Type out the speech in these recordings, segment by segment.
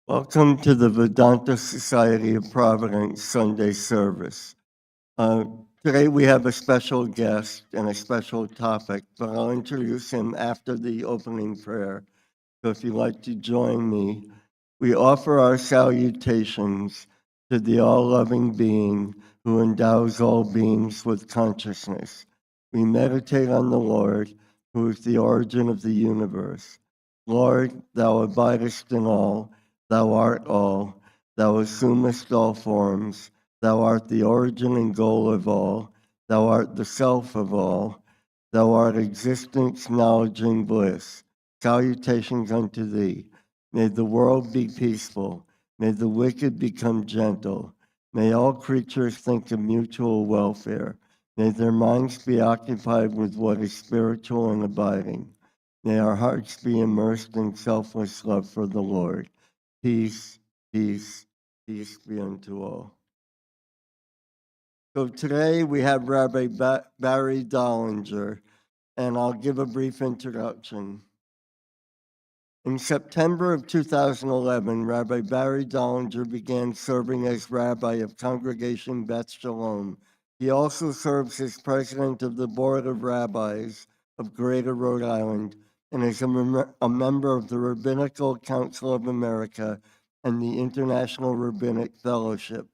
Welcome to the Vedanta Society of Providence Sunday service. Today we have a special guest and a special topic, but I'll introduce him after the opening prayer. So if you'd like to join me, we offer our salutations to the all-loving being who endows all beings with consciousness. We meditate on the Lord, who is the origin of the universe. Lord, thou abidest in all, thou art all, thou assumest all forms, thou art the origin and goal of all, thou art the self of all, thou art existence, knowledge, and bliss. Salutations unto thee. May the world be peaceful. May the wicked become gentle. May all creatures think of mutual welfare. May their minds be occupied with what is spiritual and abiding. May our hearts be immersed in selfless love for the Lord. Peace, peace, peace be unto all. So today we have Rabbi Barry Dolinger, and I'll give a brief introduction. In September of 2011, Rabbi Barry Dolinger began serving as rabbi of Congregation Beth Shalom. He also serves as president of the Board of Rabbis of Greater Rhode Island and is a member of the Rabbinical Council of America and the International Rabbinic Fellowship.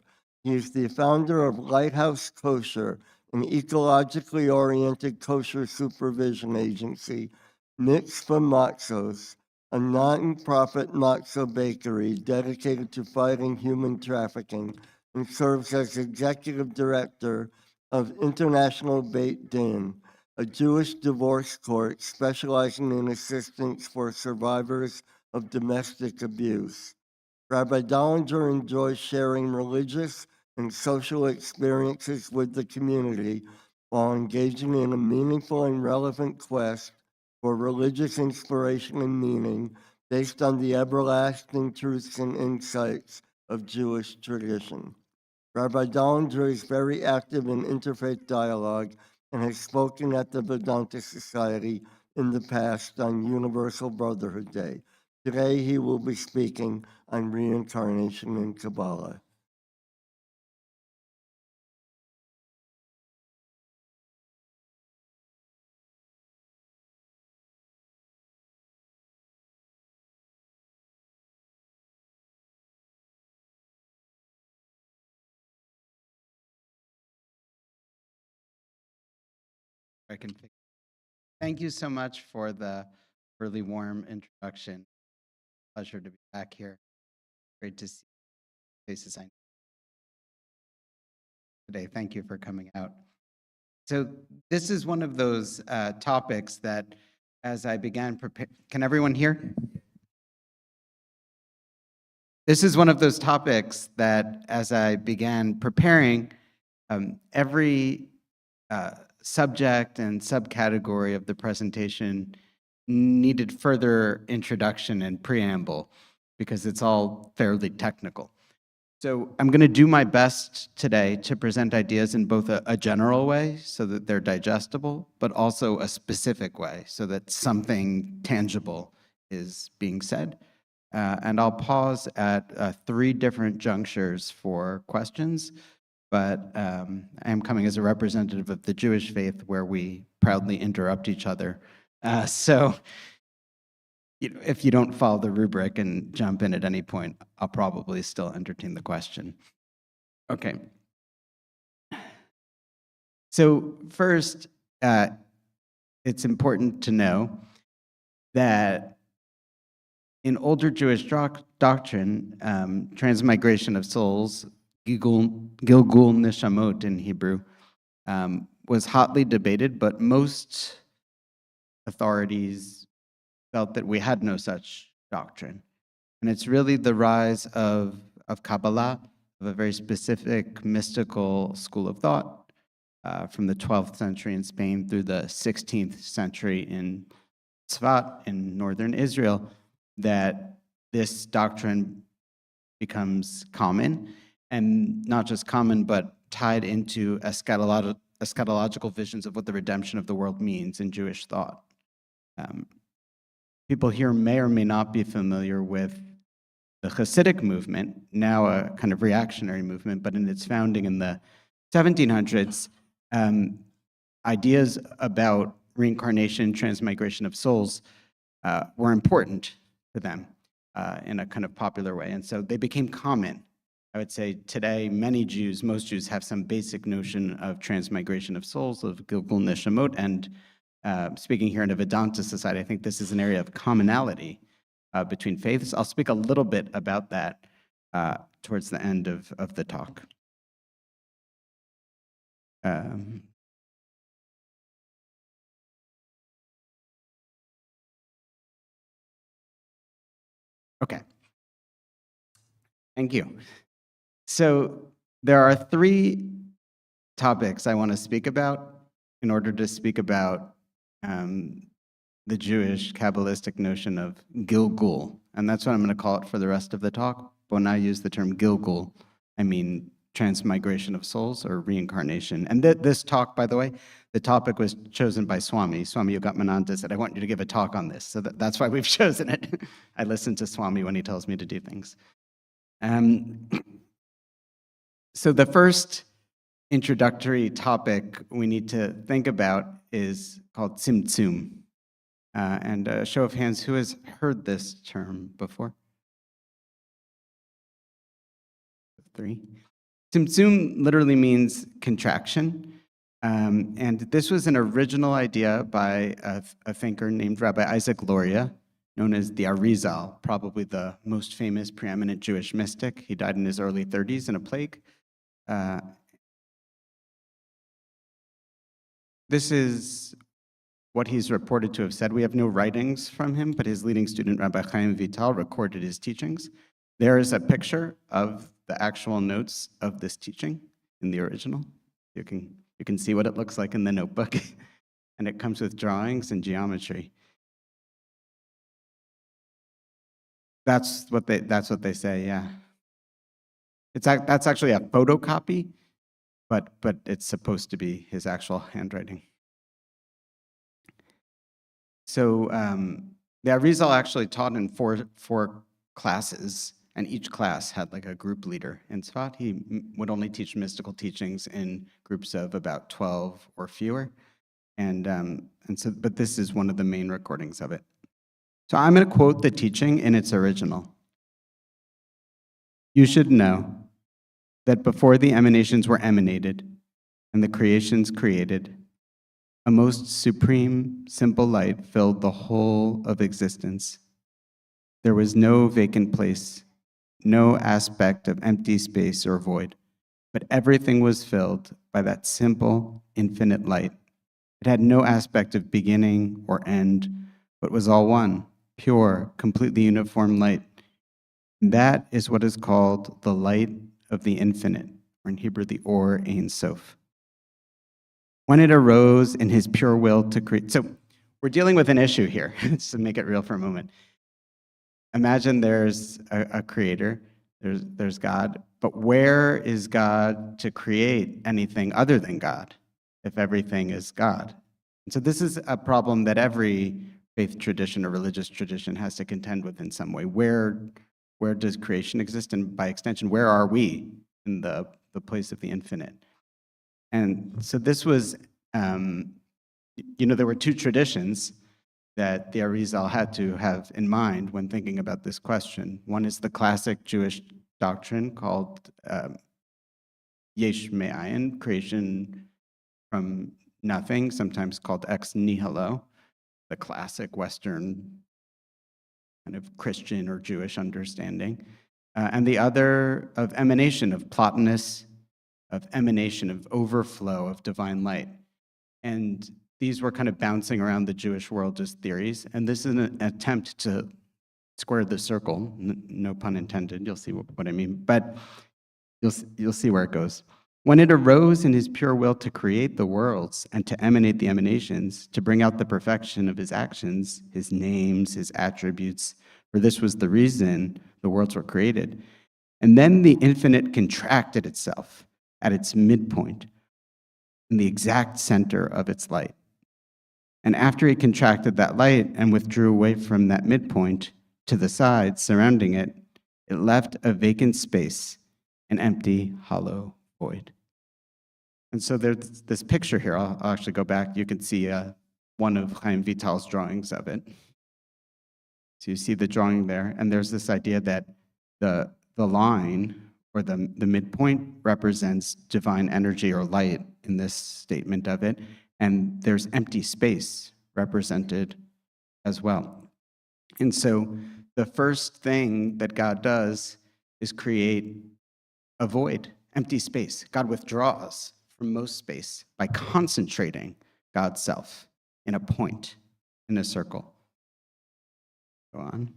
He is the founder of Lighthouse Kosher, an ecologically oriented kosher supervision agency, Mitzvah Matzos, a non-profit matzo bakery dedicated to fighting human trafficking, and serves as executive director of International Beit Din, a Jewish divorce court specializing in assistance for survivors of domestic abuse. Rabbi Dolinger enjoys sharing religious and social experiences with the community while engaging in a meaningful and relevant quest for religious inspiration and meaning based on the everlasting truths and insights of Jewish tradition. Rabbi Dolinger is very active in interfaith dialogue and has spoken at the Vedanta Society in the past on Universal Brotherhood Day. Today he will be speaking on reincarnation in Kabbalah. I can fix. Thank you so much for the really warm introduction. Pleasure to be back here. Great to see faces I know today. Thank you for coming out. So this is one of those topics that, as I began preparing, can everyone hear? This is one of those topics that, as I began preparing, every subject and subcategory of the presentation needed further introduction and preamble because it's all fairly technical. So I'm going to do my best today to present ideas in both a general way so that they're digestible, but also a specific way so that something tangible is being said. And I'll pause at 3 different junctures for questions, but I am coming as a representative of the Jewish faith where we proudly interrupt each other. So if you don't follow the rubric and jump in at any point, I'll probably still entertain the question. Okay. So first, it's important to know that in older Jewish doctrine, transmigration of souls, Gilgul Neshamot in Hebrew, was hotly debated, but most authorities felt that we had no such doctrine. And it's really the rise of Kabbalah, of a very specific mystical school of thought from the 12th century in Spain through the 16th century in Tzfat in northern Israel, that this doctrine becomes common, and not just common, but tied into eschatological visions of what the redemption of the world means in Jewish thought. People here may or may not be familiar with the Hasidic movement, now a kind of reactionary movement, but in its founding in the 1700s, ideas about reincarnation, transmigration of souls were important to them in a kind of popular way. And so they became common. I would say today, most Jews have some basic notion of transmigration of souls, of Gilgul Neshamot, and speaking here in a Vedanta society, I think this is an area of commonality between faiths. I'll speak a little bit about that towards the end of the talk. Okay. Thank you. So there are three topics I want to speak about in order to speak about the Jewish Kabbalistic notion of Gilgul. And that's what I'm going to call it for the rest of the talk. But when I use the term Gilgul, I mean transmigration of souls or reincarnation. And this talk, by the way, the topic was chosen by Swami Yogatmananda said, I want you to give a talk on this. So that's why we've chosen it. I listen to Swami when he tells me to do things. So the first introductory topic we need to think about is called Tzimtzum. And a show of hands, who has heard this term before? 3. Tzimtzum literally means contraction. And this was an original idea by a thinker named Rabbi Isaac Luria, known as the Arizal, probably the most famous preeminent Jewish mystic. He died in his early 30s in a plague. This is what he's reported to have said. We have no writings from him, but his leading student, Rabbi Chaim Vital, recorded his teachings. There is a picture of the actual notes of this teaching in the original. You can see what it looks like in the notebook, and it comes with drawings and geometry. That's what they say, yeah. That's actually a photocopy, but it's supposed to be his actual handwriting. So the Arizal actually taught in four classes, and each class had like a group leader in Tzfat. He would only teach mystical teachings in groups of about 12 or fewer, but this is one of the main recordings of it. So I'm going to quote the teaching in its original. You should know that before the emanations were emanated and the creations created, a most supreme, simple light filled the whole of existence. There was no vacant place, no aspect of empty space or void, but everything was filled by that simple, infinite light. It had no aspect of beginning or end, but was all one, pure, completely uniform light. That is what is called the light of the infinite, or in Hebrew, the Or Ein Sof. When it arose in his pure will to create. So we're dealing with an issue here, just to make it real for a moment. Imagine there's a creator, there's God, but where is God to create anything other than God, if everything is God? And so this is a problem that every faith tradition or religious tradition has to contend with in some way. Where does creation exist? And by extension, where are we in the place of the infinite? And so this was, there were two traditions that the Arizal had to have in mind when thinking about this question. One is the classic Jewish doctrine called Yesh Me'ayin, creation from nothing, sometimes called ex nihilo, the classic Western kind of Christian or Jewish understanding. And the other of emanation, of Plotinus, of emanation, of overflow of divine light. And these were kind of bouncing around the Jewish world as theories. And this is an attempt to square the circle, no pun intended, you'll see what I mean, but you'll see where it goes. When it arose in his pure will to create the worlds and to emanate the emanations, to bring out the perfection of his actions, his names, his attributes, for this was the reason the worlds were created. And then the infinite contracted itself at its midpoint, in the exact center of its light. And after he contracted that light and withdrew away from that midpoint to the sides surrounding it, it left a vacant space, an empty, hollow void. And so there's this picture here. I'll actually go back. You can see one of Chaim Vital's drawings of it. So you see the drawing there, and there's this idea that the line or the midpoint represents divine energy or light in this statement of it, and there's empty space represented as well. And so the first thing that God does is create a void, empty space. God withdraws from most space by concentrating God's self in a point, in a circle. Go on.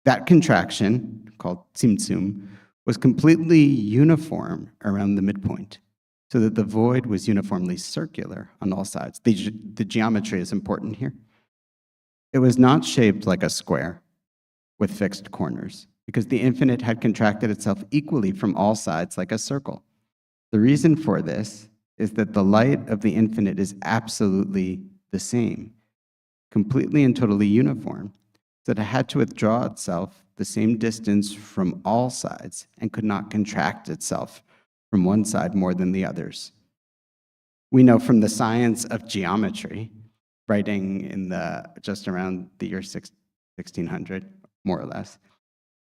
That contraction, called tzimtzum, was completely uniform around the midpoint, so that the void was uniformly circular on all sides. The geometry is important here. It was not shaped like a square with fixed corners, because the infinite had contracted itself equally from all sides like a circle. The reason for this is that the light of the infinite is absolutely the same, completely and totally uniform, so that it had to withdraw itself the same distance from all sides and could not contract itself from one side more than the others. We know from the science of geometry, writing in just around the year 1600, more or less,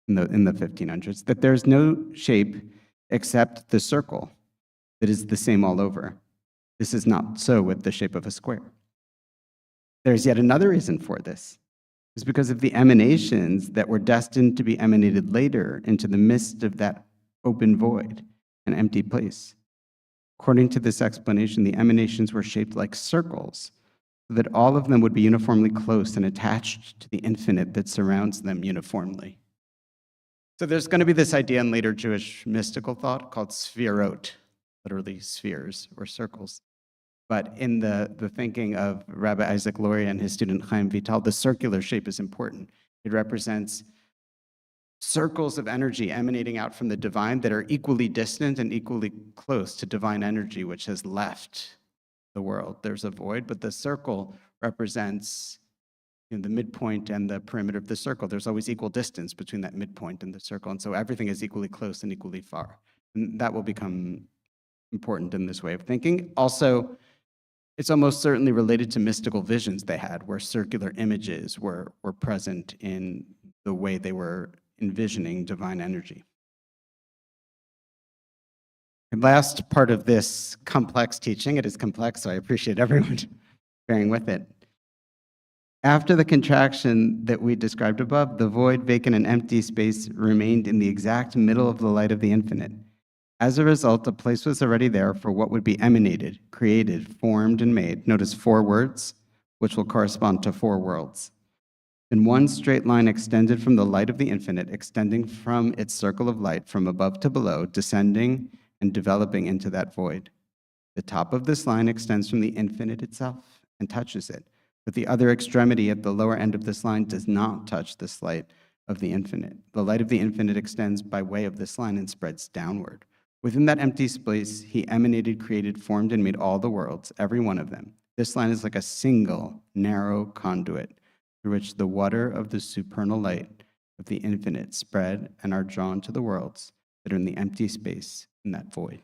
in the 1500s, that there's no shape except the circle that is the same all over. This is not so with the shape of a square. There's yet another reason for this. It's because of the emanations that were destined to be emanated later into the midst of that open void, an empty place. According to this explanation, the emanations were shaped like circles, so that all of them would be uniformly close and attached to the infinite that surrounds them uniformly. So there's going to be this idea in later Jewish mystical thought called sphirot, literally spheres or circles. But in the thinking of Rabbi Isaac Luria and his student Chaim Vital, the circular shape is important. It represents circles of energy emanating out from the divine that are equally distant and equally close to divine energy, which has left the world. There's a void, but the circle represents the midpoint and the perimeter of the circle. There's always equal distance between that midpoint and the circle, and so everything is equally close and equally far. And that will become important in this way of thinking. Also, it's almost certainly related to mystical visions they had, where circular images were present in the way they were envisioning divine energy. And last part of this complex teaching, it is complex, so I appreciate everyone bearing with it. After the contraction that we described above, the void, vacant, and empty space remained in the exact middle of the light of the infinite. As a result, a place was already there for what would be emanated, created, formed, and made. Notice 4 words, which will correspond to 4 worlds. In one straight line extended from the light of the infinite, extending from its circle of light from above to below, descending and developing into that void. The top of this line extends from the infinite itself and touches it, but the other extremity at the lower end of this line does not touch this light of the infinite. The light of the infinite extends by way of this line and spreads downward. Within that empty space, he emanated, created, formed, and made all the worlds, every one of them. This line is like a single, narrow conduit through which the water of the supernal light of the infinite spread and are drawn to the worlds that are in the empty space in that void.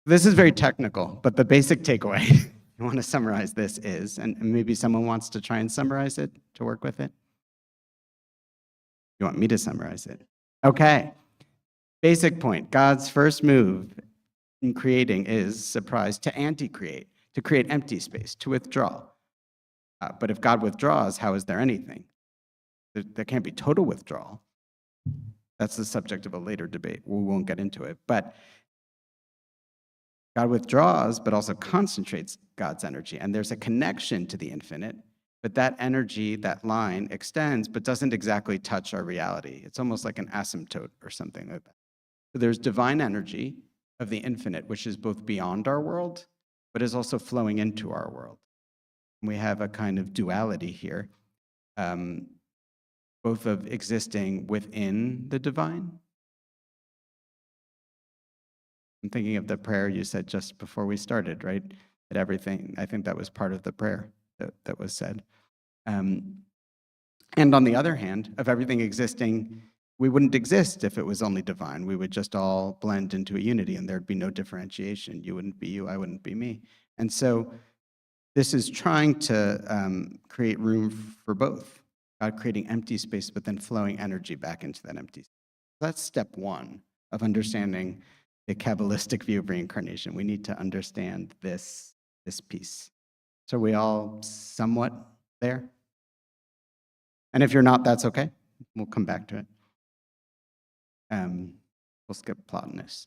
This is very technical, but the basic takeaway, you want to summarize this is, and maybe someone wants to try and summarize it to work with it? You want me to summarize it? Okay. Basic point, God's first move in creating is, surprise, to anti-create, to create empty space, to withdraw. But if God withdraws, how is there anything? There can't be total withdrawal. That's the subject of a later debate. We won't get into it. But God withdraws, but also concentrates God's energy. And there's a connection to the infinite But that energy, that line extends, but doesn't exactly touch our reality. It's almost like an asymptote or something like that. So there's divine energy of the infinite, which is both beyond our world, but is also flowing into our world. We have a kind of duality here, both of existing within the divine. I'm thinking of the prayer you said just before we started, right? That everything, I think that was part of the prayer that was said. And on the other hand, of everything existing, we wouldn't exist if it was only divine. We would just all blend into a unity and there'd be no differentiation. You wouldn't be you, I wouldn't be me. And so this is trying to create room for both, creating empty space, but then flowing energy back into that empty space. That's step one of understanding the Kabbalistic view of reincarnation. We need to understand this piece. So are we all somewhat there? And if you're not, that's okay. We'll come back to it. We'll skip Plotinus.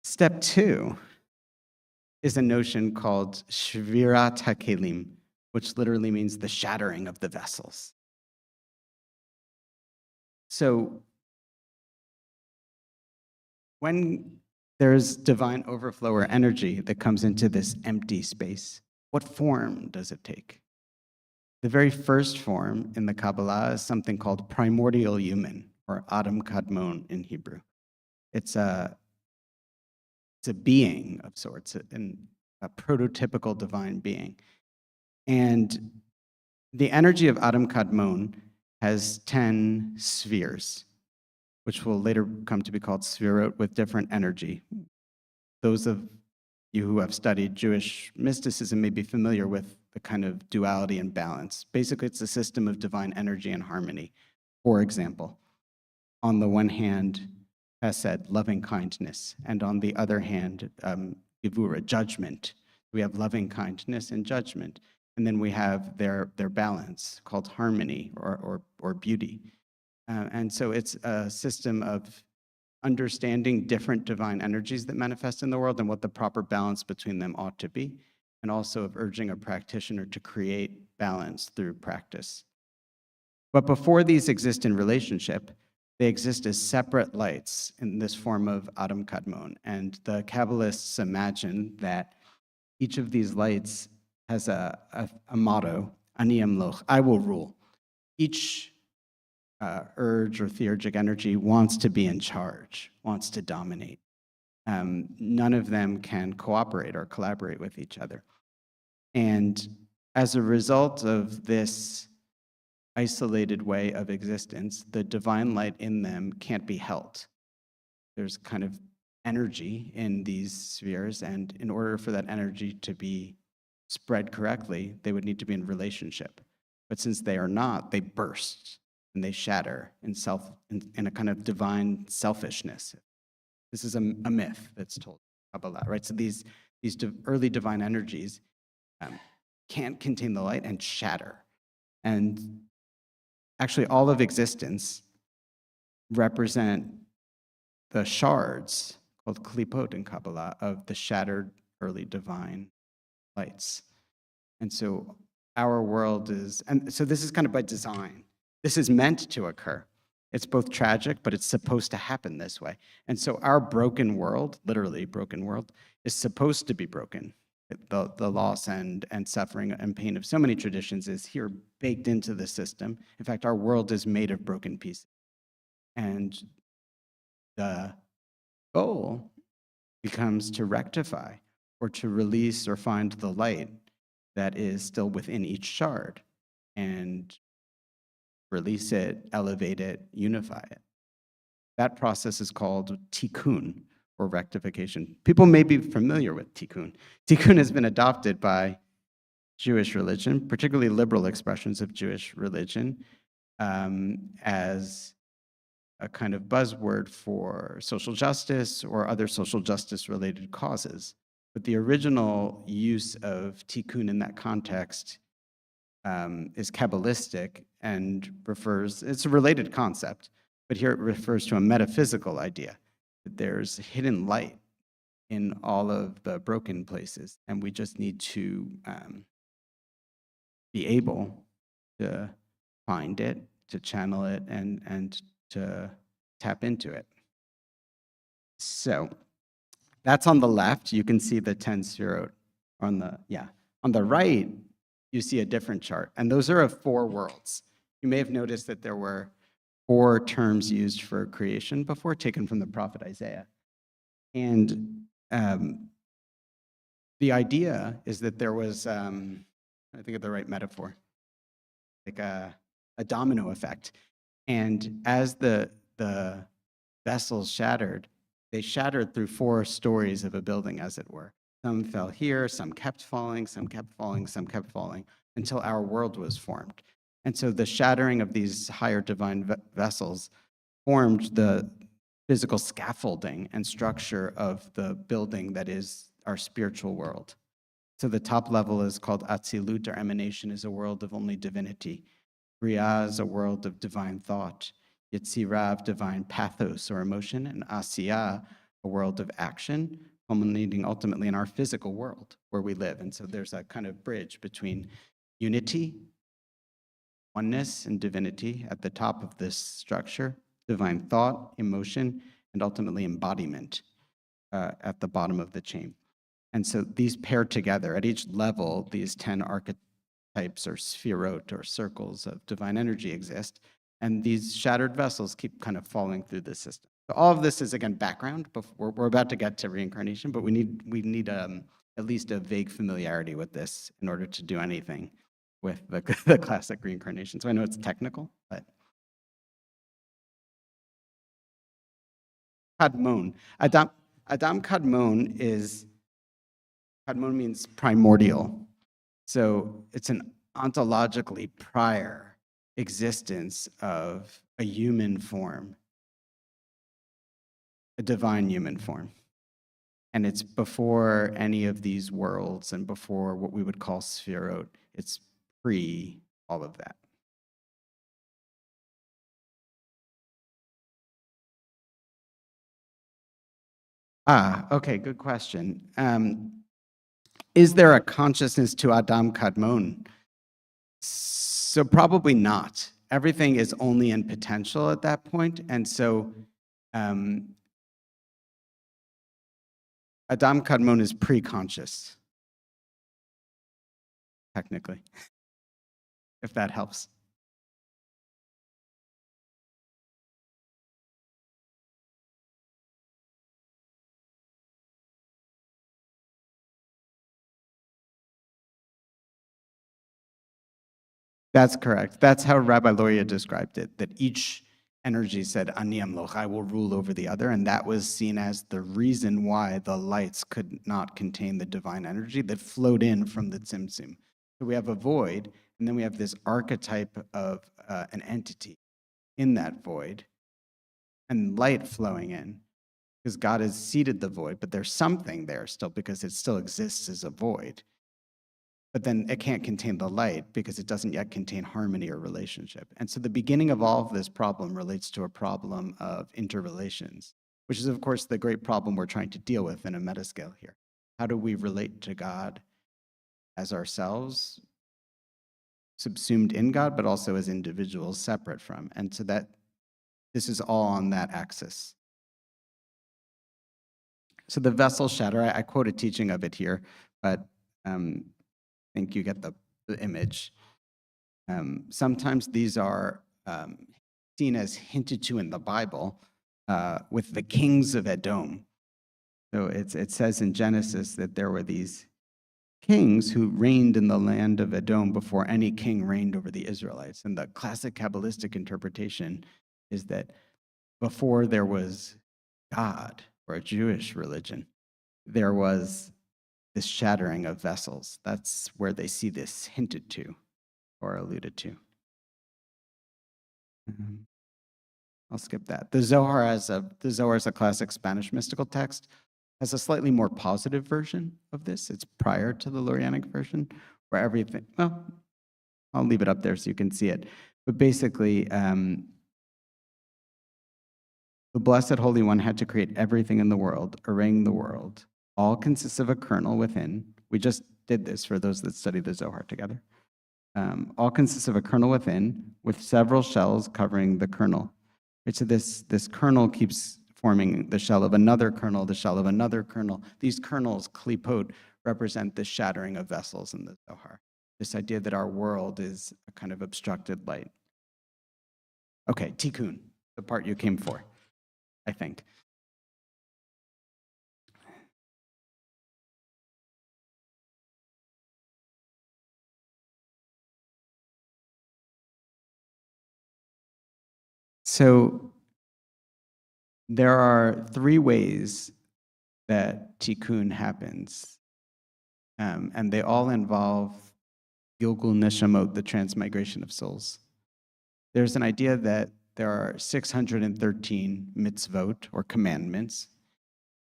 Step two is a notion called Shvirat HaKelim, which literally means the shattering of the vessels. So when there's divine overflow or energy that comes into this empty space, what form does it take? The very first form in the Kabbalah is something called primordial human, or Adam Kadmon in Hebrew. It's a being of sorts, a prototypical divine being. And the energy of Adam Kadmon has 10 spheres, which will later come to be called sphirot with different energy. Those of you who have studied Jewish mysticism may be familiar with the kind of duality and balance. Basically, it's a system of divine energy and harmony. For example, on the one hand, Chesed, loving kindness, and on the other hand, Gevura, judgment. We have loving kindness and judgment, and then we have their balance called harmony or beauty. And so it's a system of understanding different divine energies that manifest in the world and what the proper balance between them ought to be, and also of urging a practitioner to create balance through practice. But before these exist in relationship, they exist as separate lights in this form of Adam Kadmon. And the Kabbalists imagine that each of these lights has a motto, Ani Amloch, I will rule. Each urge or theurgic energy wants to be in charge, wants to dominate. None of them can cooperate or collaborate with each other. And as a result of this isolated way of existence, the divine light in them can't be held. There's kind of energy in these spheres, and in order for that energy to be spread correctly, they would need to be in relationship. But since they are not, they burst and they shatter in a kind of divine selfishness. This is a myth that's told in Kabbalah, right? So these early divine energies can't contain the light and shatter. And actually, all of existence represent the shards, called klipot in Kabbalah, of the shattered early divine lights. And so our world is, and so this is kind of by design. This is meant to occur. It's both tragic, but it's supposed to happen this way. And so our broken world, literally broken world, is supposed to be broken. The loss and suffering and pain of so many traditions is here baked into the system. In fact, our world is made of broken pieces. And the goal becomes to rectify or to release or find the light that is still within each shard and release it, elevate it, unify it. That process is called tikkun, or rectification. People may be familiar with tikkun. Tikkun has been adopted by Jewish religion, particularly liberal expressions of Jewish religion, as a kind of buzzword for social justice or other social justice-related causes. But the original use of tikkun in that context is Kabbalistic and it's a related concept, but here it refers to a metaphysical idea, that there's hidden light in all of the broken places. And we just need to be able to find it, to channel it, and to tap into it. So that's on the left. You can see the 10 Sefirot. On the right, you see a different chart. And those are of 4 worlds. You may have noticed that there were 4 terms used for creation before, taken from the prophet Isaiah. And the idea is that there was, I think of the right metaphor, like a domino effect. And as the vessels shattered, they shattered through 4 stories of a building, as it were. Some fell here, some kept falling, some kept falling, some kept falling, until our world was formed. And so the shattering of these higher divine vessels formed the physical scaffolding and structure of the building that is our spiritual world. So the top level is called Atzilut, or emanation, is a world of only divinity. Briah is a world of divine thought. Yetzirah, of divine pathos or emotion, and Asiyah, a world of action, culminating ultimately in our physical world where we live. And so there's a kind of bridge between unity, oneness, and divinity at the top of this structure, divine thought, emotion, and ultimately embodiment at the bottom of the chain. And so these pair together at each level. These 10 archetypes or sefirot or circles of divine energy exist, and these shattered vessels keep kind of falling through the system. So all of this is, again, background. We're about to get to reincarnation, but we need at least a vague familiarity with this in order to do anything with the classic reincarnation. So I know it's technical, but Kadmon. Adam Kadmon means primordial. So it's an ontologically prior existence of a human form, a divine human form. And it's before any of these worlds and before what we would call Sefirot. It's pre all of that. Okay, good question. Is there a consciousness to Adam Kadmon? So probably not. Everything is only in potential at that point. And so Adam Kadmon is pre-conscious, technically, if that helps. That's correct. That's how Rabbi Loria described it, that each energy said, Ani Amloch, I will rule over the other. And that was seen as the reason why the lights could not contain the divine energy that flowed in from the Tzimtzum. So we have a void, and then we have this archetype of an entity in that void, and light flowing in, because God has seeded the void, but there's something there still, because it still exists as a void. But then it can't contain the light because it doesn't yet contain harmony or relationship. And so the beginning of all of this problem relates to a problem of interrelations, which is, of course, the great problem we're trying to deal with in a metascale here. How do we relate to God as ourselves, subsumed in God, but also as individuals separate from? And so that this is all on that axis. So the vessel shatter, I quote a teaching of it here, but I think you get the image. Sometimes these are seen as hinted to in the Bible with the kings of Edom. So it says in Genesis that there were these kings who reigned in the land of Edom before any king reigned over the Israelites. And the classic Kabbalistic interpretation is that before there was God or a Jewish religion, there was this shattering of vessels. That's where they see this hinted to or alluded to. I'll skip that. The Zohar is a classic Spanish mystical text, has a slightly more positive version of this. It's prior to the Lurianic version, where everything, well, I'll leave it up there so you can see it. But basically, the Blessed Holy One had to create everything in the world, arraign the world, all consists of a kernel within. We just did this for those that study the Zohar together. All consists of a kernel within with several shells covering the kernel. Right, so this kernel keeps forming the shell of another kernel, the shell of another kernel. These kernels, klipot, represent the shattering of vessels in the Zohar. This idea that our world is a kind of obstructed light. Okay, tikkun, the part you came for, I think. So there are three ways that tikkun happens, and they all involve Gilgul Neshamot, the transmigration of souls. There's an idea that there are 613 mitzvot, or commandments,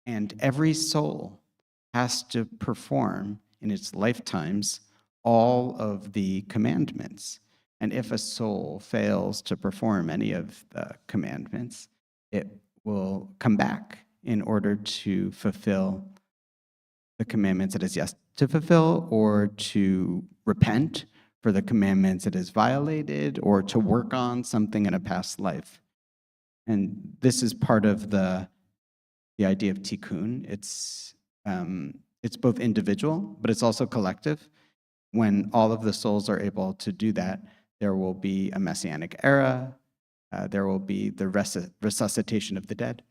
and every soul has to perform in its lifetimes all of the commandments. And if a soul fails to perform any of the commandments, it will come back in order to fulfill the commandments it has yet to fulfill, or to repent for the commandments it has violated, or to work on something in a past life. And this is part of the idea of tikkun. It's both individual, but it's also collective. When all of the souls are able to do that, there will be a messianic era. There will be the resuscitation of the dead.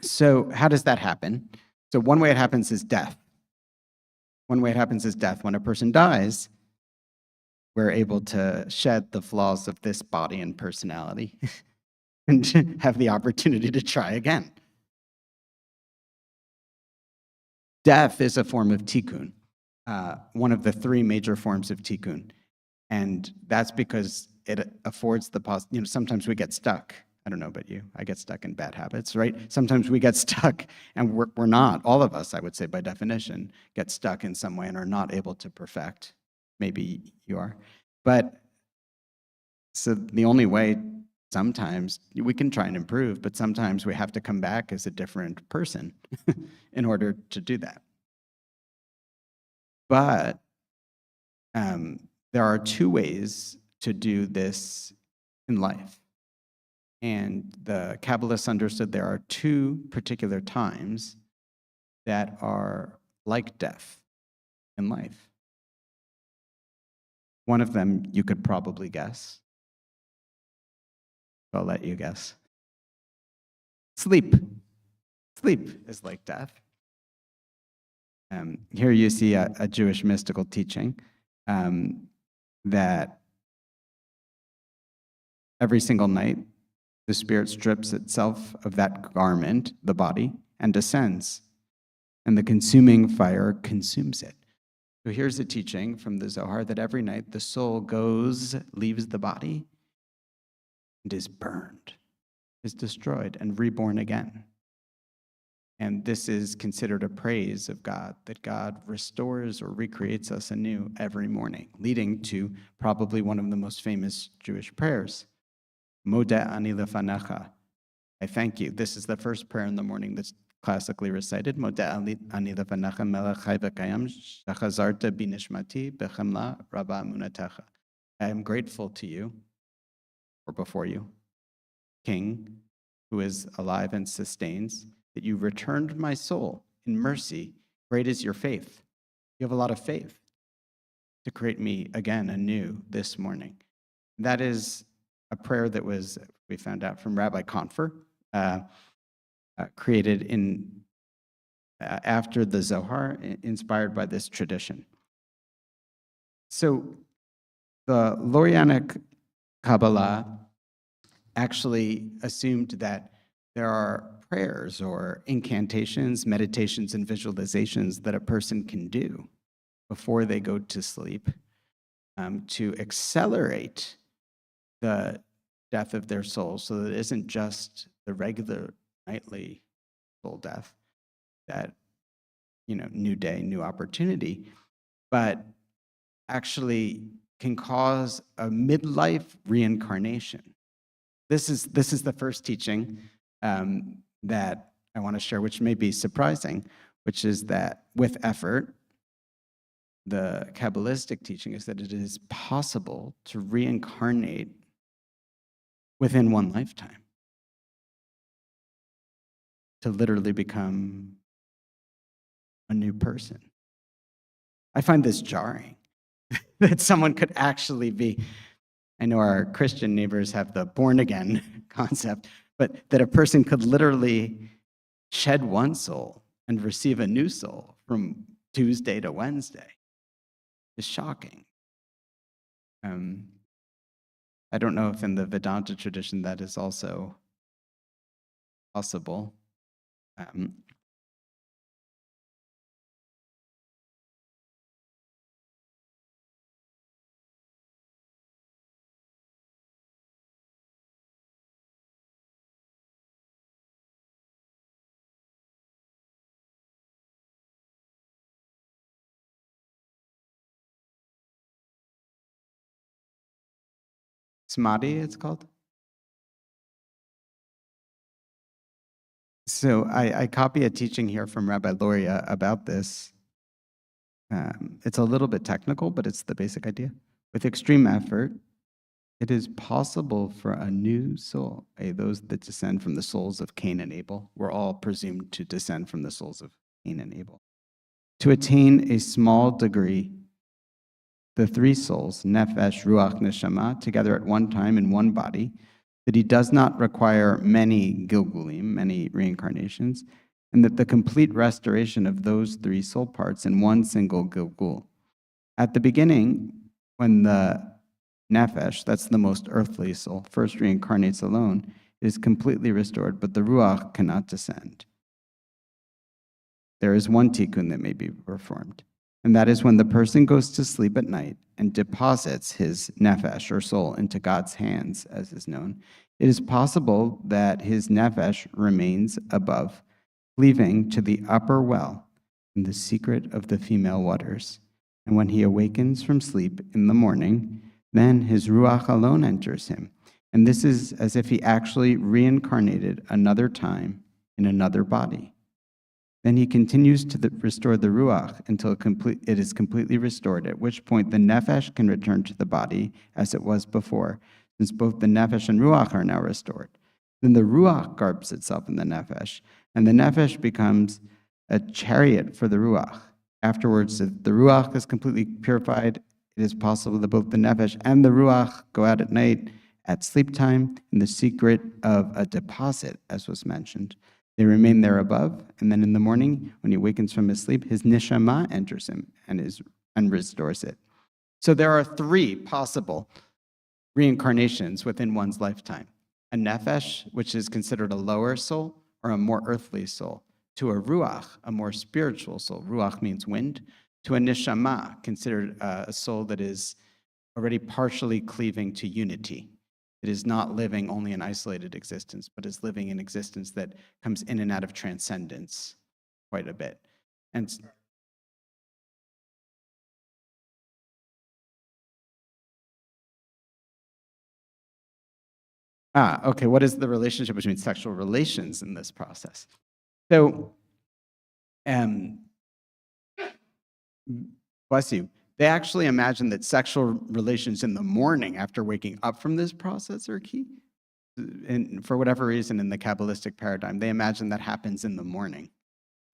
So how does that happen? So one way it happens is death. One way it happens is death. When a person dies, we're able to shed the flaws of this body and personality and have the opportunity to try again. Death is a form of tikkun, one of the three major forms of tikkun. And that's because it affords the sometimes we get stuck. I don't know about you. I get stuck in bad habits, right? Sometimes we get stuck, and we're not. All of us, I would say, by definition, get stuck in some way and are not able to perfect. Maybe you are. But so the only way, sometimes, we can try and improve, but sometimes we have to come back as a different person in order to do that. But there are two ways to do this in life. And the Kabbalists understood there are two particular times that are like death in life. One of them you could probably guess. I'll let you guess. Sleep. Sleep is like death. Here you see a Jewish mystical teaching that every single night, the spirit strips itself of that garment, the body, and descends, and the consuming fire consumes it. So here's a teaching from the Zohar that every night the soul leaves the body, and is burned, is destroyed, and reborn again. And this is considered a praise of God, that God restores or recreates us anew every morning, leading to probably one of the most famous Jewish prayers. Modeh ani lefanecha. I thank you. This is the first prayer in the morning that's classically recited. Modeh ani lefanecha melech chai v'kayam shechazarta binishmati bechemla rabba emunatecha. I am grateful to you, or before you, King, who is alive and sustains, that you returned my soul in mercy. Great is your faith. You have a lot of faith to create me again anew this morning. That is a prayer that was, we found out from Rabbi Confer, created after the Zohar, inspired by this tradition. So the Lurianic Kabbalah actually assumed that there are prayers or incantations, meditations, and visualizations that a person can do before they go to sleep to accelerate the death of their soul, so that it isn't just the regular nightly soul death, that, new day, new opportunity, but actually can cause a midlife reincarnation. This is the first teaching that I want to share, which may be surprising, which is that with effort, the Kabbalistic teaching is that it is possible to reincarnate within one lifetime, to literally become a new person. I find this jarring that someone could actually be, I know our Christian neighbors have the born again concept, but that a person could literally shed one soul and receive a new soul from Tuesday to Wednesday is shocking. I don't know if in the Vedanta tradition that is also possible. Samadhi, it's called. So I copy a teaching here from Rabbi Loria about this. It's a little bit technical, but it's the basic idea. With extreme effort, it is possible for a new soul, those that descend from the souls of Cain and Abel, we're all presumed to descend from the souls of Cain and Abel, to attain a small degree, the three souls, Nefesh, Ruach, Neshama, together at one time in one body, that he does not require many Gilgulim, many reincarnations, and that the complete restoration of those three soul parts in one single Gilgul. At the beginning, when the Nefesh, that's the most earthly soul, first reincarnates alone, it is completely restored, but the Ruach cannot descend. There is one tikkun that may be performed, and that is when the person goes to sleep at night and deposits his nefesh or soul into God's hands, as is known. It is possible that his nefesh remains above, cleaving to the upper well in the secret of the female waters. And when he awakens from sleep in the morning, then his ruach alone enters him. And this is as if he actually reincarnated another time in another body. Then he continues to restore the ruach until it is completely restored, at which point the nefesh can return to the body as it was before, since both the nefesh and ruach are now restored. Then the ruach garbs itself in the nefesh, and the nefesh becomes a chariot for the ruach. Afterwards, if the ruach is completely purified, it is possible that both the nefesh and the ruach go out at night at sleep time in the secret of a deposit, as was mentioned. They remain there above, and then in the morning, when he awakens from his sleep, his neshama enters him and restores it. So there are three possible reincarnations within one's lifetime. A nefesh, which is considered a lower soul, or a more earthly soul, to a ruach, a more spiritual soul. Ruach means wind. To a neshama, considered a soul that is already partially cleaving to unity. It is not living only an isolated existence, but is living an existence that comes in and out of transcendence quite a bit. And okay, what is the relationship between sexual relations in this process? So, bless you. They actually imagine that sexual relations in the morning after waking up from this process are key. And for whatever reason, in the Kabbalistic paradigm, they imagine that happens in the morning,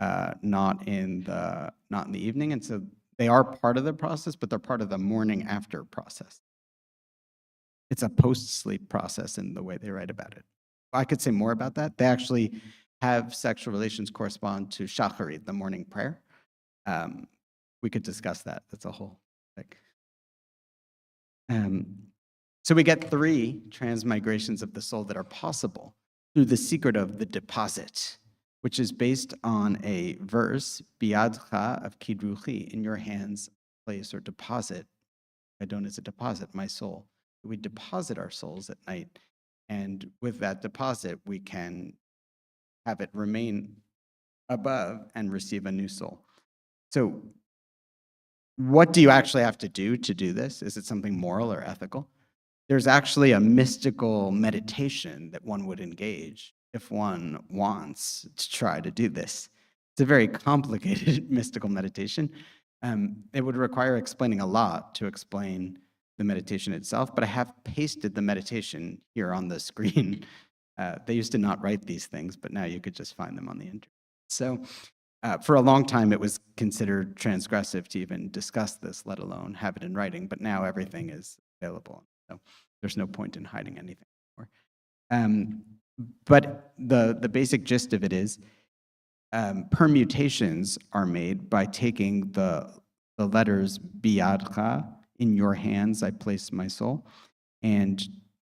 not in the evening. And so they are part of the process, but they're part of the morning after process. It's a post-sleep process in the way they write about it. I could say more about that. They actually have sexual relations correspond to shacharit, the morning prayer. We could discuss that. That's a whole so we get three transmigrations of the soul that are possible through the secret of the deposit, which is based on a verse, Biadcha of Kidruchi, in your hands, place or deposit. Adon is a deposit, my soul. We deposit our souls at night, and with that deposit, we can have it remain above and receive a new soul. So what do you actually have to do this? Is it something moral or ethical? There's actually a mystical meditation that one would engage if one wants to try to do this. It's a very complicated mystical meditation. It would require explaining a lot to explain the meditation itself, but I have pasted the meditation here on the screen. They used to not write these things, but now you could just find them on the internet. So for a long time, it was considered transgressive to even discuss this, let alone have it in writing, but now everything is available. So there's no point in hiding anything anymore. But the basic gist of it is permutations are made by taking the letters biyadcha, in your hands I place my soul, and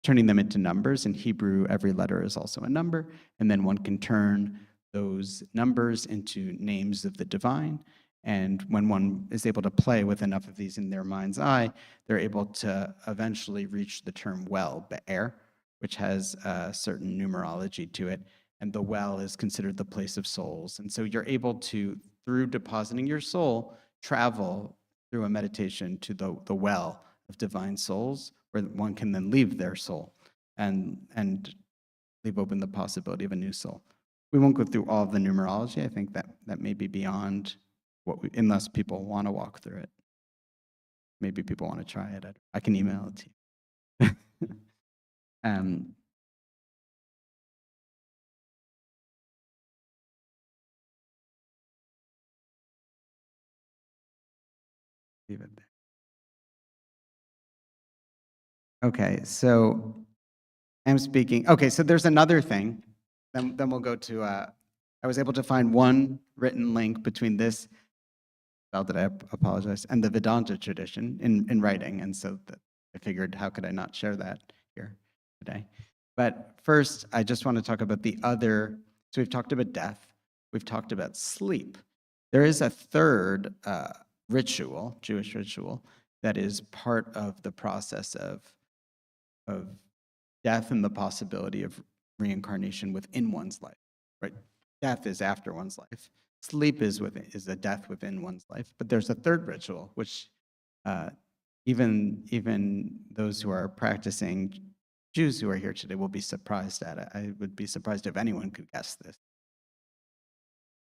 turning them into numbers. In Hebrew, every letter is also a number, and then one can turn those numbers into names of the divine. And when one is able to play with enough of these in their mind's eye, they're able to eventually reach the term well, be'er, which has a certain numerology to it. And the well is considered the place of souls. And so you're able to, through depositing your soul, travel through a meditation to the well of divine souls, where one can then leave their soul and leave open the possibility of a new soul. We won't go through all of the numerology. I think that may be beyond what unless people want to walk through it. Maybe people want to try it. I can email it to you. Leave it there. Okay, so I'm speaking. Okay, so there's another thing. Then we'll go to. I was able to find one written link between this. Well, did I apologize? And the Vedanta tradition in writing, and so I figured, how could I not share that here today? But first, I just want to talk about the other. So we've talked about death. We've talked about sleep. There is a third ritual, Jewish ritual, that is part of the process of death and the possibility of reincarnation within one's life. Right? Death is after one's life. Sleep is a death within one's life. But there's a third ritual, which even those who are practicing Jews who are here today will be surprised at it. I would be surprised if anyone could guess this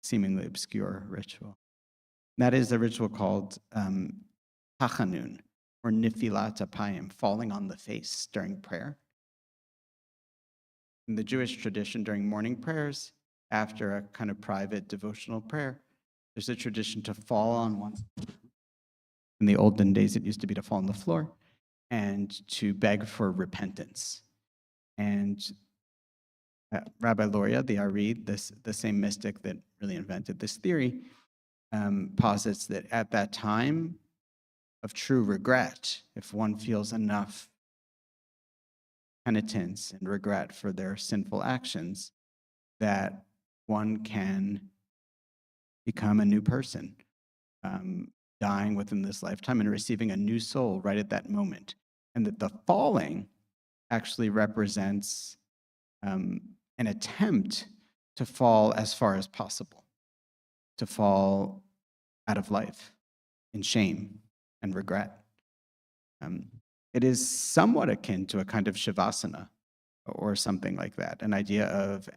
seemingly obscure ritual. And that is a ritual called tachanun, or nifilat apayim, falling on the face during prayer. In the Jewish tradition, during morning prayers, after a kind of private devotional prayer, there's a tradition to fall on one's. In the olden days, it used to be to fall on the floor and to beg for repentance. And Rabbi Luria, the Ari, the same mystic that really invented this theory, posits that at that time of true regret, if one feels enough penitence and regret for their sinful actions, that one can become a new person, dying within this lifetime and receiving a new soul right at that moment. And that the falling actually represents an attempt to fall as far as possible, to fall out of life in shame and regret. It is somewhat akin to a kind of shavasana or something like that, an idea of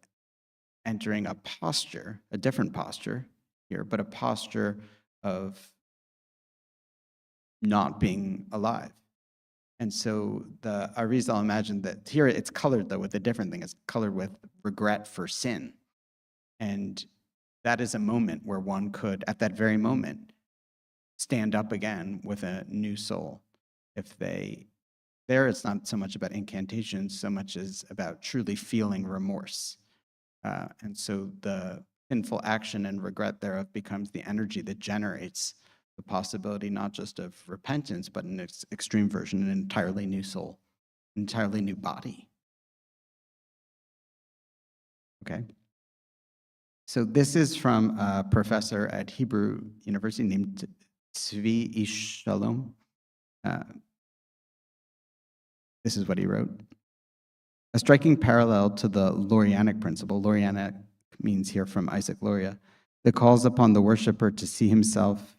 entering a posture, a different posture here, but a posture of not being alive. And so the Arizal imagined that here it's colored, though, with a different thing. It's colored with regret for sin. And that is a moment where one could, at that very moment, stand up again with a new soul. There it's not so much about incantations, so much as about truly feeling remorse. And so the sinful action and regret thereof becomes the energy that generates the possibility not just of repentance, but in its extreme version, an entirely new soul, an entirely new body. Okay? So this is from a professor at Hebrew University named Tzvi Ish Shalom. This is what he wrote. A striking parallel to the Lurianic principle, Lurianic means here from Isaac Luria, that calls upon the worshiper to see himself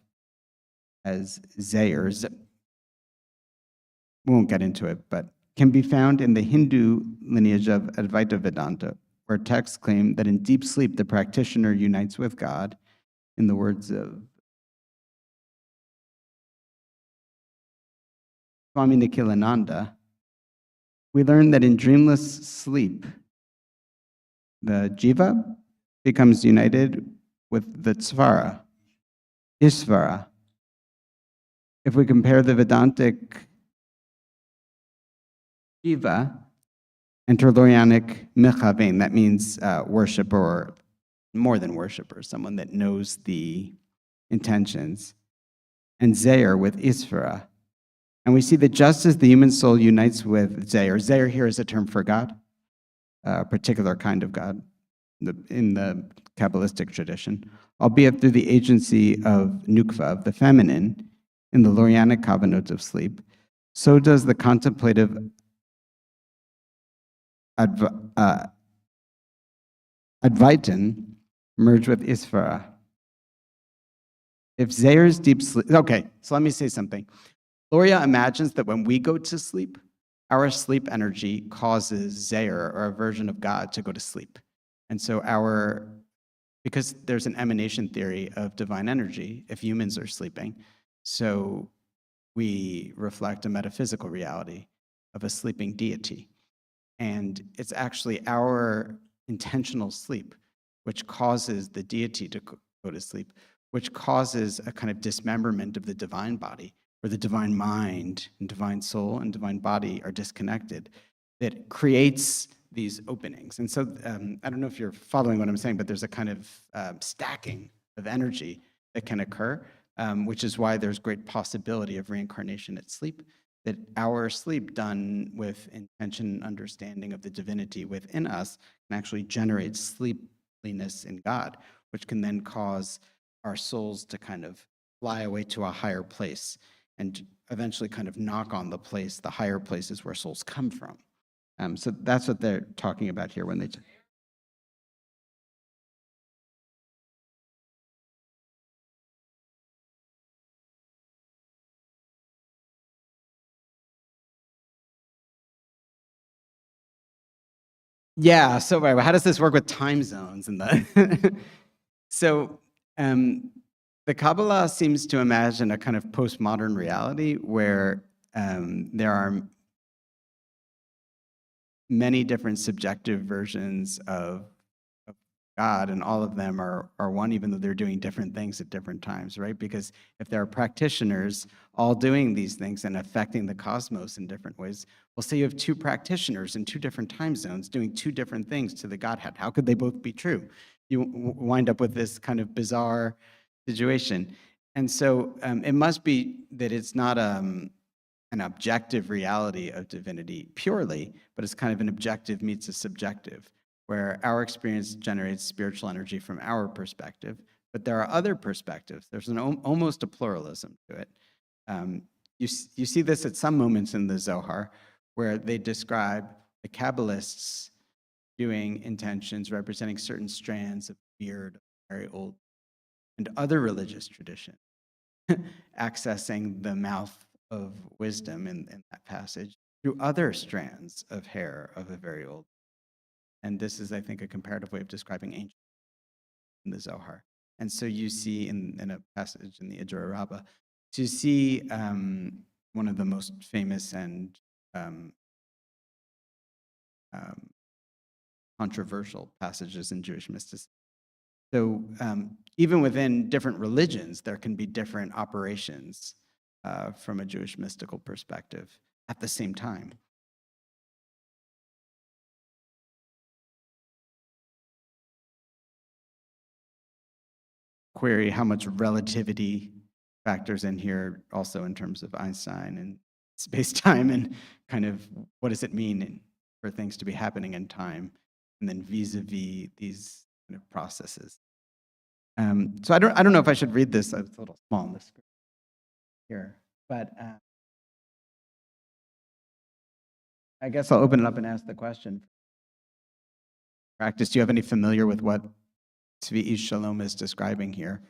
as Zayers. We won't get into it, but can be found in the Hindu lineage of Advaita Vedanta, where texts claim that in deep sleep, the practitioner unites with God, in the words of Swami Nikhilananda, we learn that in dreamless sleep, the jiva becomes united with the svara, Isvara. If we compare the Vedantic jiva and Tertullianic mechavein, that means worshiper or more than worshiper, someone that knows the intentions, and Zayer with Isvara. And we see that just as the human soul unites with Zayer here is a term for God, a particular kind of God in the Kabbalistic tradition, albeit through the agency of Nukva, of the feminine, in the Lorianic kavanot of sleep, so does the contemplative Advaitin merge with Isvara. If Zayer's deep sleep, okay, so let me say something. Loria imagines that when we go to sleep, our sleep energy causes Zayer, or a version of God, to go to sleep. And so because there's an emanation theory of divine energy if humans are sleeping, so we reflect a metaphysical reality of a sleeping deity. And it's actually our intentional sleep which causes the deity to go to sleep, which causes a kind of dismemberment of the divine body, where the divine mind and divine soul and divine body are disconnected, that creates these openings. And so I don't know if you're following what I'm saying, but there's a kind of stacking of energy that can occur, which is why there's great possibility of reincarnation at sleep, that our sleep done with intention and understanding of the divinity within us can actually generate sleepiness in God, which can then cause our souls to kind of fly away to a higher place and eventually kind of knock on the higher places where souls come from. So that's what they're talking about here when they... Yeah, so right, how does this work with time zones and the... So the Kabbalah seems to imagine a kind of postmodern reality where there are many different subjective versions of God, and all of them are one, even though they're doing different things at different times, right? Because if there are practitioners all doing these things and affecting the cosmos in different ways, well, say you have two practitioners in two different time zones doing two different things to the Godhead. How could they both be true? You wind up with this kind of bizarre situation. And so it must be that it's not an objective reality of divinity purely, but it's kind of an objective meets a subjective, where our experience generates spiritual energy from our perspective, but there are other perspectives. There's almost a pluralism to it. You see this at some moments in the Zohar, where they describe the Kabbalists doing intentions representing certain strands of beard, very old, and other religious tradition, accessing the mouth of wisdom in that passage through other strands of hair of a very old. And this is, I think, a comparative way of describing angels in the Zohar. And so you see in a passage in the Ijra Rabbah, so you see one of the most famous and controversial passages in Jewish mysticism. So even within different religions, there can be different operations from a Jewish mystical perspective at the same time. Query how much relativity factors in here also in terms of Einstein and space-time, and kind of what does it mean for things to be happening in time, and then vis-a-vis these kind of processes. So I don't know if I should read this. It's a little small on the screen here, but I guess I'll open it up and ask the question. Practice, do you have any familiar with what Tzvi Ish Shalom is describing here?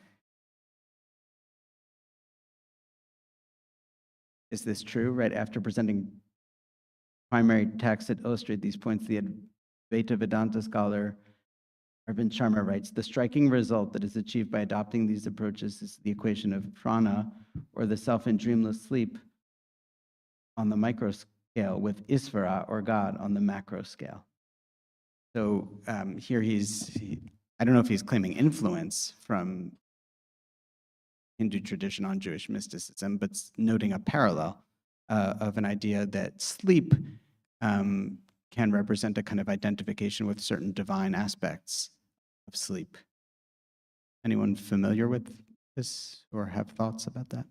Is this true? Right after presenting primary texts that illustrate these points, the Vedanta scholar Arvind Sharma writes, the striking result that is achieved by adopting these approaches is the equation of prana, or the self in dreamless sleep, on the micro scale with Isvara, or God, on the macro scale. So here I don't know if he's claiming influence from Hindu tradition on Jewish mysticism, but noting a parallel of an idea that sleep can represent a kind of identification with certain divine aspects of sleep. Anyone familiar with this or have thoughts about that?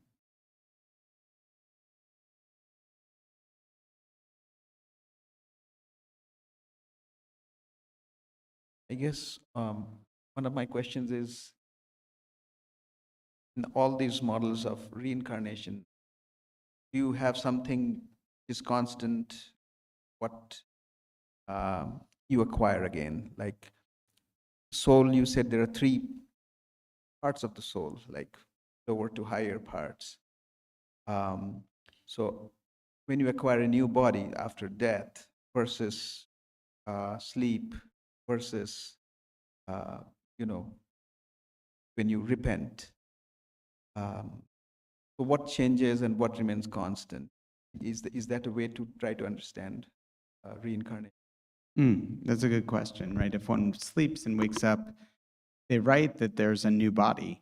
I guess one of my questions is, in all these models of reincarnation, do you have something is constant, what you acquire again? Like soul, you said there are three parts of the soul, like lower to higher parts. So when you acquire a new body after death versus sleep versus, when you repent, so what changes and what remains constant? Is that a way to try to understand reincarnation? That's a good question, right? If one sleeps and wakes up, they write that there's a new body.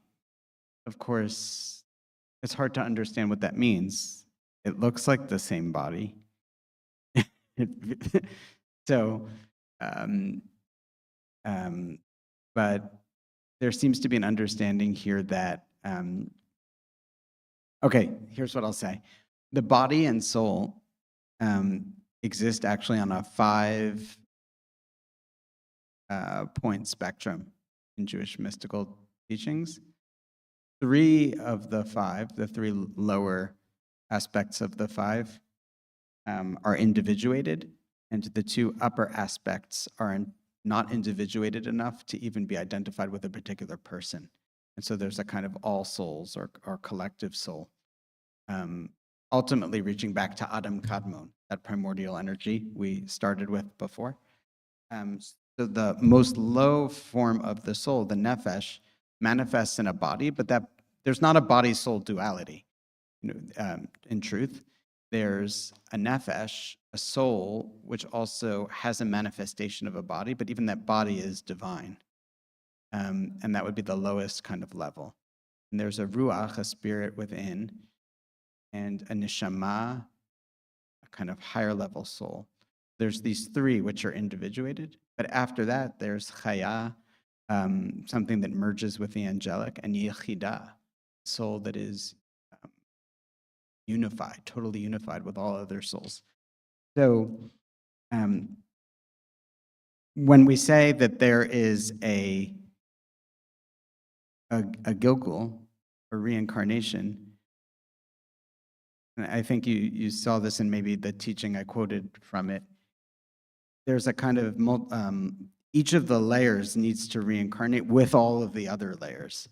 Of course, it's hard to understand what that means. It looks like the same body. So, but there seems to be an understanding here that, okay, here's what I'll say. The body and soul exist actually on a 5-point spectrum in Jewish mystical teachings. 3 of the 5, the 3 lower aspects of the 5, are individuated, and the 2 upper aspects are not individuated enough to even be identified with a particular person. And so there's a kind of all souls or collective soul, ultimately reaching back to Adam Kadmon, that primordial energy we started with before. So the most low form of the soul, the nefesh, manifests in a body, but that there's not a body-soul duality. In truth, there's a nefesh, a soul, which also has a manifestation of a body, but even that body is divine. And that would be the lowest kind of level. And there's a ruach, a spirit within, and a neshama, a kind of higher level soul. There's these 3 which are individuated, but after that, there's chaya, something that merges with the angelic, and yechida, soul that is unified, totally unified with all other souls. So when we say that there is a Gilgul, or reincarnation, and I think you saw this in maybe the teaching I quoted from it, there's a kind of, each of the layers needs to reincarnate with all of the other layers.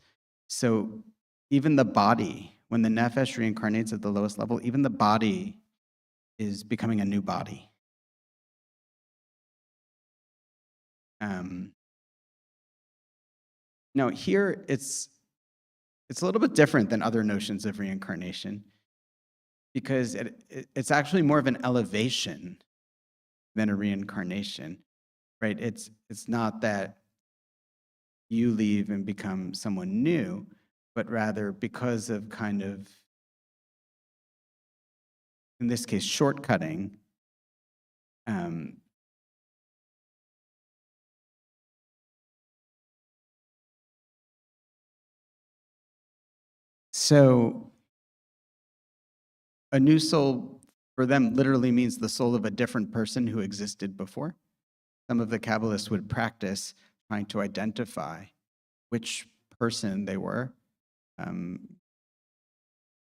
So even the body, when the nefesh reincarnates at the lowest level, even the body is becoming a new body. Now here, it's a little bit different than other notions of reincarnation, because it's actually more of an elevation than a reincarnation, right? It's not that you leave and become someone new, but rather because of kind of, in this case, shortcutting, so a new soul for them literally means the soul of a different person who existed before. Some of the Kabbalists would practice trying to identify which person they were,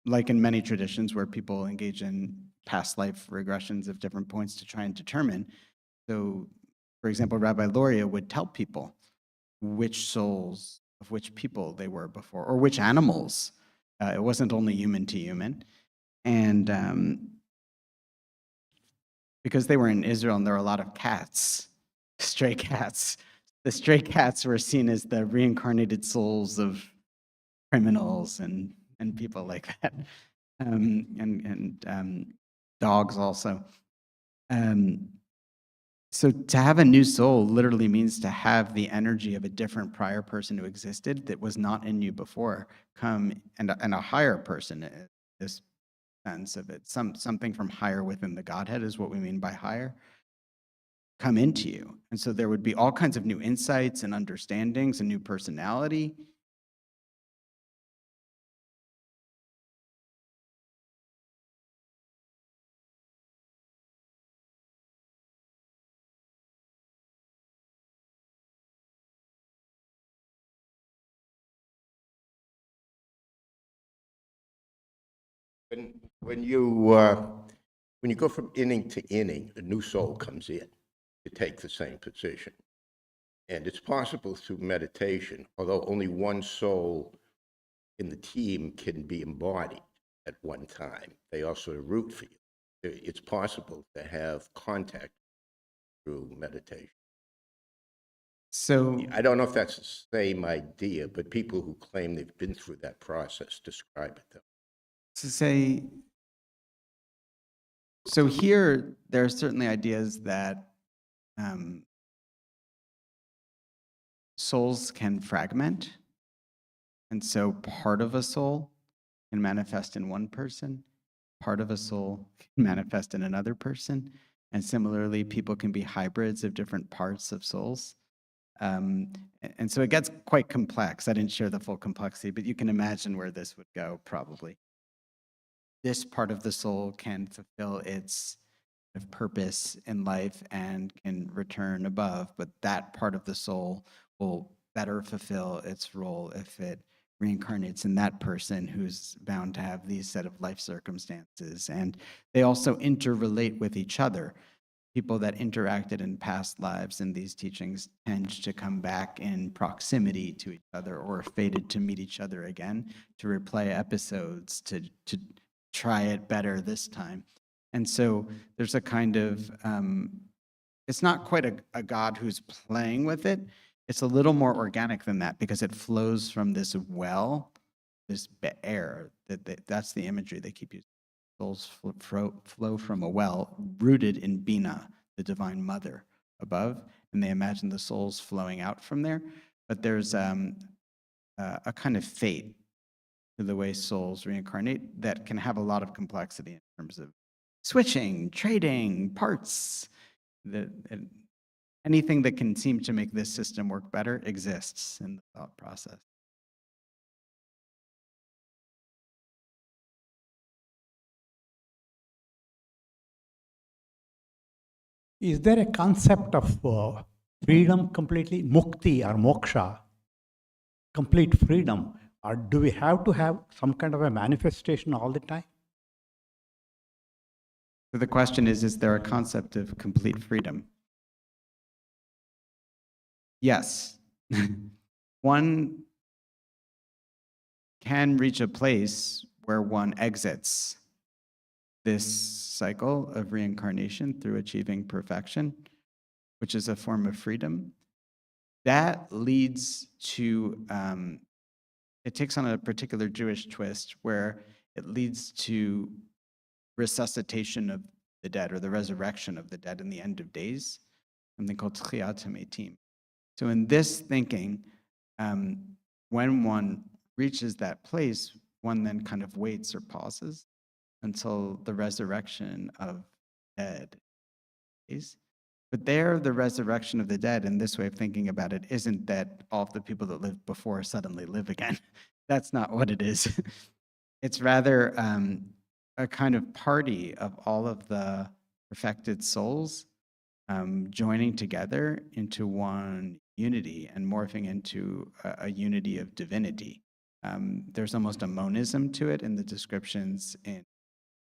like in many traditions where people engage in past life regressions of different points to try and determine. So, for example, Rabbi Loria would tell people which souls of which people they were before, or which animals. It wasn't only human to human. And because they were in Israel and there were a lot of cats, stray cats. The stray cats were seen as the reincarnated souls of criminals and people like that, and dogs also. So to have a new soul literally means to have the energy of a different prior person who existed that was not in you before come, and a higher person, this sense of it, something from higher within the Godhead is what we mean by higher, come into you. And so there would be all kinds of new insights and understandings, a new personality. When you go from inning to inning, a new soul comes in to take the same position. And it's possible through meditation, although only one soul in the team can be embodied at one time. They also root for you. It's possible to have contact through meditation. So I don't know if that's the same idea, but people who claim they've been through that process describe it that way. to say, so here there are certainly ideas that souls can fragment. And so part of a soul can manifest in one person, part of a soul can manifest in another person. And similarly, people can be hybrids of different parts of souls. And so it gets quite complex. I didn't share the full complexity, but you can imagine where this would go probably. This part of the soul can fulfill its purpose in life and can return above, but that part of the soul will better fulfill its role if it reincarnates in that person who's bound to have these set of life circumstances. And they also interrelate with each other. People that interacted in past lives in these teachings tend to come back in proximity to each other or fated to meet each other again, to replay episodes, to try it better this time. And so there's a kind of, it's not quite a God who's playing with it. It's a little more organic than that because it flows from this well, this air. That's the imagery they keep using. Souls flow from a well rooted in Bina, the divine mother above, and they imagine the souls flowing out from there. But there's a kind of fate to the way souls reincarnate that can have a lot of complexity in terms of switching, trading, parts. Anything that can seem to make this system work better exists in the thought process. Is there a concept of freedom completely, mukti or moksha, complete freedom? Or do we have to have some kind of a manifestation all the time? So the question is there a concept of complete freedom? Yes. One can reach a place where one exits this cycle of reincarnation through achieving perfection, which is a form of freedom. That leads to, it takes on a particular Jewish twist where it leads to resuscitation of the dead or the resurrection of the dead in the end of days, something called Tchiyat HaMetim. So in this thinking, when one reaches that place, one then kind of waits or pauses until the resurrection of dead is. But there, the resurrection of the dead, in this way of thinking about it, isn't that all of the people that lived before suddenly live again. That's not what it is. It's rather a kind of party of all of the perfected souls joining together into one unity and morphing into a unity of divinity. There's almost a monism to it in the descriptions in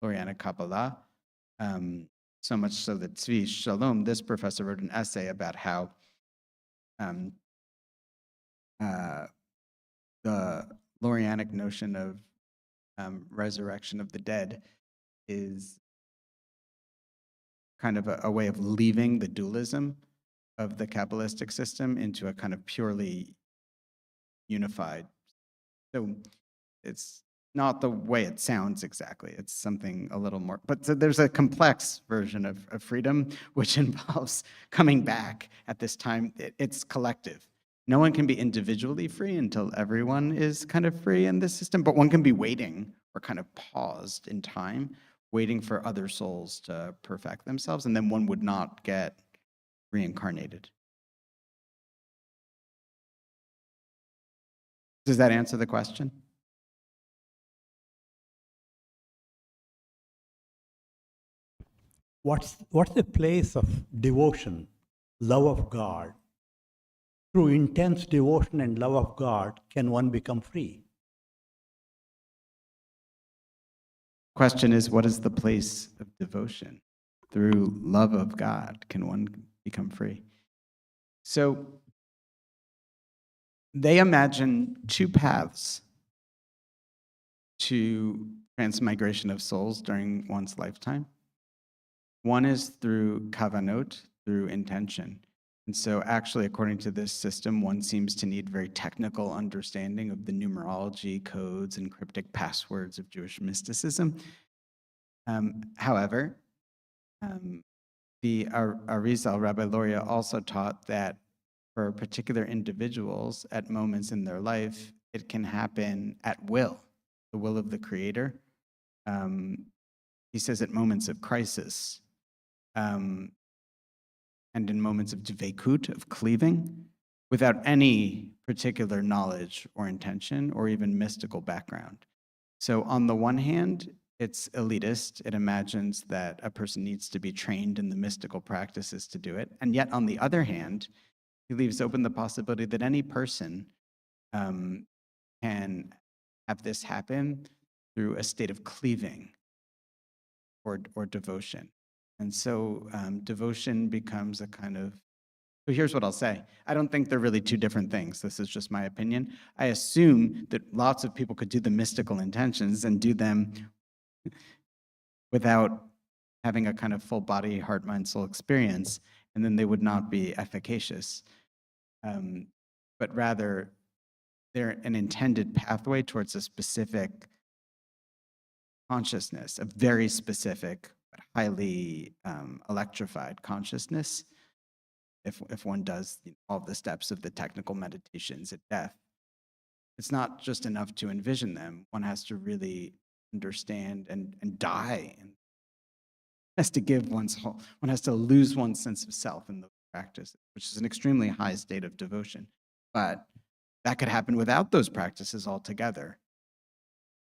Lorianic Kabbalah. So much so that Tzvi Shalom, this professor, wrote an essay about how the Lorianic notion of resurrection of the dead is kind of a way of leaving the dualism of the Kabbalistic system into a kind of purely unified. So it's not the way it sounds exactly. It's something a little more, but so there's a complex version of freedom, which involves coming back at this time. It's collective. No one can be individually free until everyone is kind of free in this system, but one can be waiting or kind of paused in time, waiting for other souls to perfect themselves, and then one would not get reincarnated. Does that answer the question? What's the place of devotion, love of God? Through intense devotion and love of God, can one become free? Question is, what is the place of devotion? Through love of God, can one become free? So they imagine two paths to transmigration of souls during one's lifetime. One is through kavanot, through intention. And so actually, according to this system, one seems to need very technical understanding of the numerology, codes, and cryptic passwords of Jewish mysticism. However, the Arizal, Rabbi Luria, also taught that for particular individuals at moments in their life, it can happen at will, the will of the Creator. He says at moments of crisis, and in moments of dveikut, of cleaving, without any particular knowledge or intention or even mystical background. So on the one hand, it's elitist. It imagines that a person needs to be trained in the mystical practices to do it. And yet, on the other hand, he leaves open the possibility that any person can have this happen through a state of cleaving or devotion. And so devotion becomes a kind of, so here's what I'll say. I don't think they're really two different things. This is just my opinion. I assume that lots of people could do the mystical intentions and do them without having a kind of full body, heart, mind, soul experience, and then they would not be efficacious. But rather, they're an intended pathway towards a specific consciousness, a very specific, but highly electrified consciousness. If one does all the steps of the technical meditations at death, it's not just enough to envision them. One has to really understand and die, and has to give one's whole. One has to lose one's sense of self in those practices, which is an extremely high state of devotion. But that could happen without those practices altogether.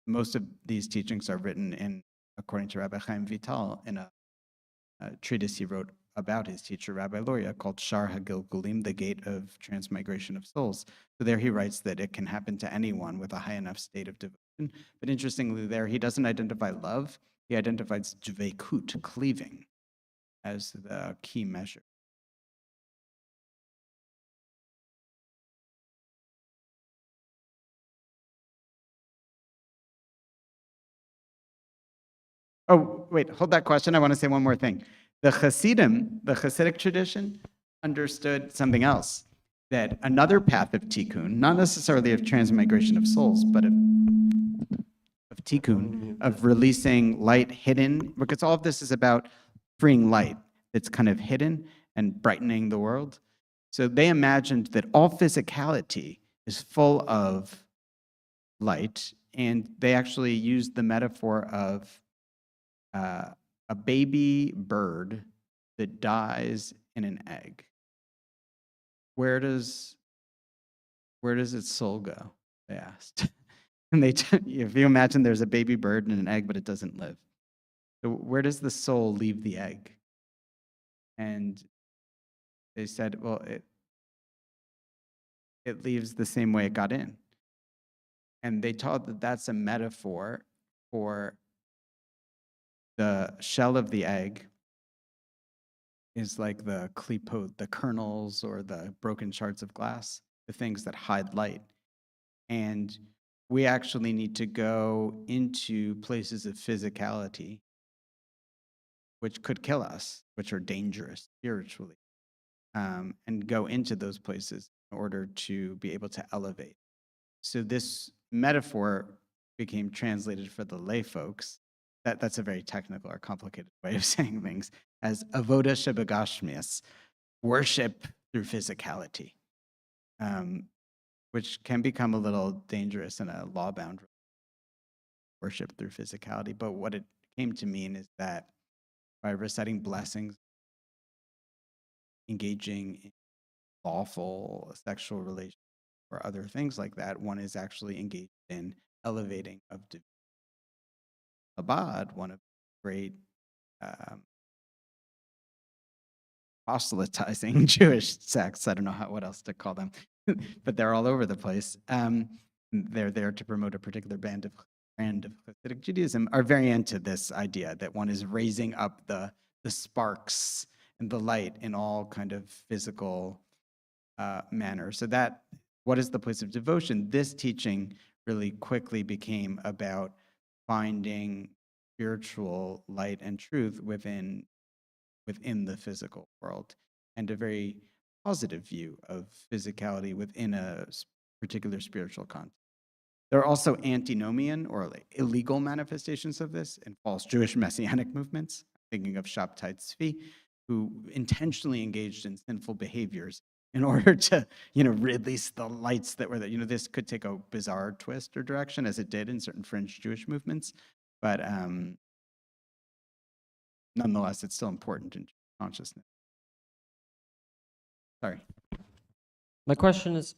Most of these teachings are written in, according to Rabbi Chaim Vital, in a treatise he wrote about his teacher, Rabbi Luria, called Shar HaGilgulim, the Gate of Transmigration of Souls. So there he writes that it can happen to anyone with a high enough state of devotion. But interestingly, there he doesn't identify love, he identifies dveikut, cleaving, as the key measure. Oh, wait, hold that question. I want to say one more thing. The Hasidim, the Hasidic tradition, understood something else, that another path of tikkun, not necessarily of transmigration of souls, but of tikkun, of releasing light hidden, because all of this is about freeing light that's kind of hidden and brightening the world. So they imagined that all physicality is full of light, and they actually used the metaphor of a baby bird that dies in an egg. Where does its soul go? They asked. And if you imagine there's a baby bird in an egg, but it doesn't live. So where does the soul leave the egg? And they said, well, it leaves the same way it got in. And they taught that that's a metaphor for the shell of the egg is like the klipot, the kernels or the broken shards of glass, the things that hide light. And we actually need to go into places of physicality which could kill us, which are dangerous spiritually, and go into those places in order to be able to elevate. So this metaphor became translated for the lay folks. That's a very technical or complicated way of saying things, as avoda shebagashmias, worship through physicality, which can become a little dangerous in a law-bound worship through physicality. But what it came to mean is that by reciting blessings, engaging in lawful sexual relations or other things like that, one is actually engaged in elevating of divinity. Chabad, one of the great proselytizing Jewish sects, I don't know what else to call them, but they're all over the place. They're there to promote a particular brand of Hasidic Judaism, are very into this idea that one is raising up the sparks and the light in all kind of physical manner. So that, what is the place of devotion? This teaching really quickly became about finding spiritual light and truth within the physical world, and a very positive view of physicality within a particular spiritual context. There are also antinomian or illegal manifestations of this in false Jewish messianic movements, thinking of Shabtai Tzvi, who intentionally engaged in sinful behaviors in order to, release the lights that were there. This could take a bizarre twist or direction, as it did in certain fringe Jewish movements, but nonetheless, it's still important in consciousness. Sorry. My question is,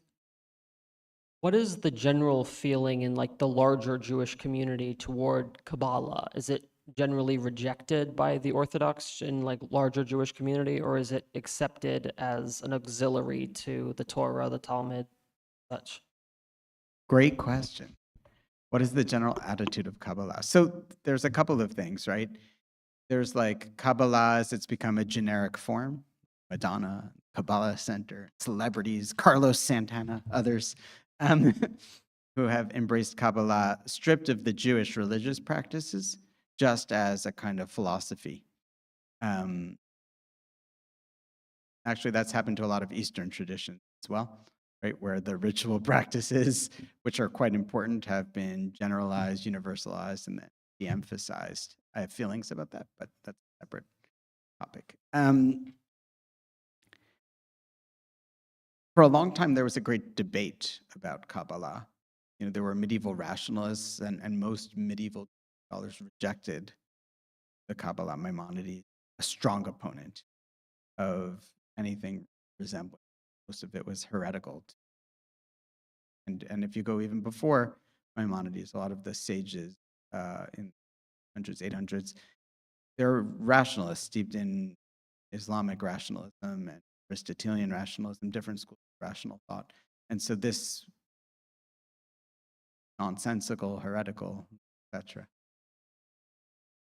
what is the general feeling in the larger Jewish community toward Kabbalah? Is it generally rejected by the Orthodox in larger Jewish community, or is it accepted as an auxiliary to the Torah, the Talmud, such? Great question. What is the general attitude of Kabbalah? So there's a couple of things, right? There's Kabbalah, as it's become a generic form, Madonna, Kabbalah Center, celebrities, Carlos Santana, others who have embraced Kabbalah, stripped of the Jewish religious practices, just as a kind of philosophy. Actually, that's happened to a lot of Eastern traditions as well, right? Where the ritual practices, which are quite important, have been generalized, universalized, and then de-emphasized. I have feelings about that, but that's a separate topic. For a long time, there was a great debate about Kabbalah. There were medieval rationalists, and most medieval scholars rejected the Kabbalah. Maimonides, a strong opponent of anything resembling. Most of it was heretical. And if you go even before Maimonides, a lot of the sages in 100s, 800s, they're rationalists steeped in Islamic rationalism and Aristotelian rationalism, different schools of rational thought. And so this nonsensical, heretical, etc.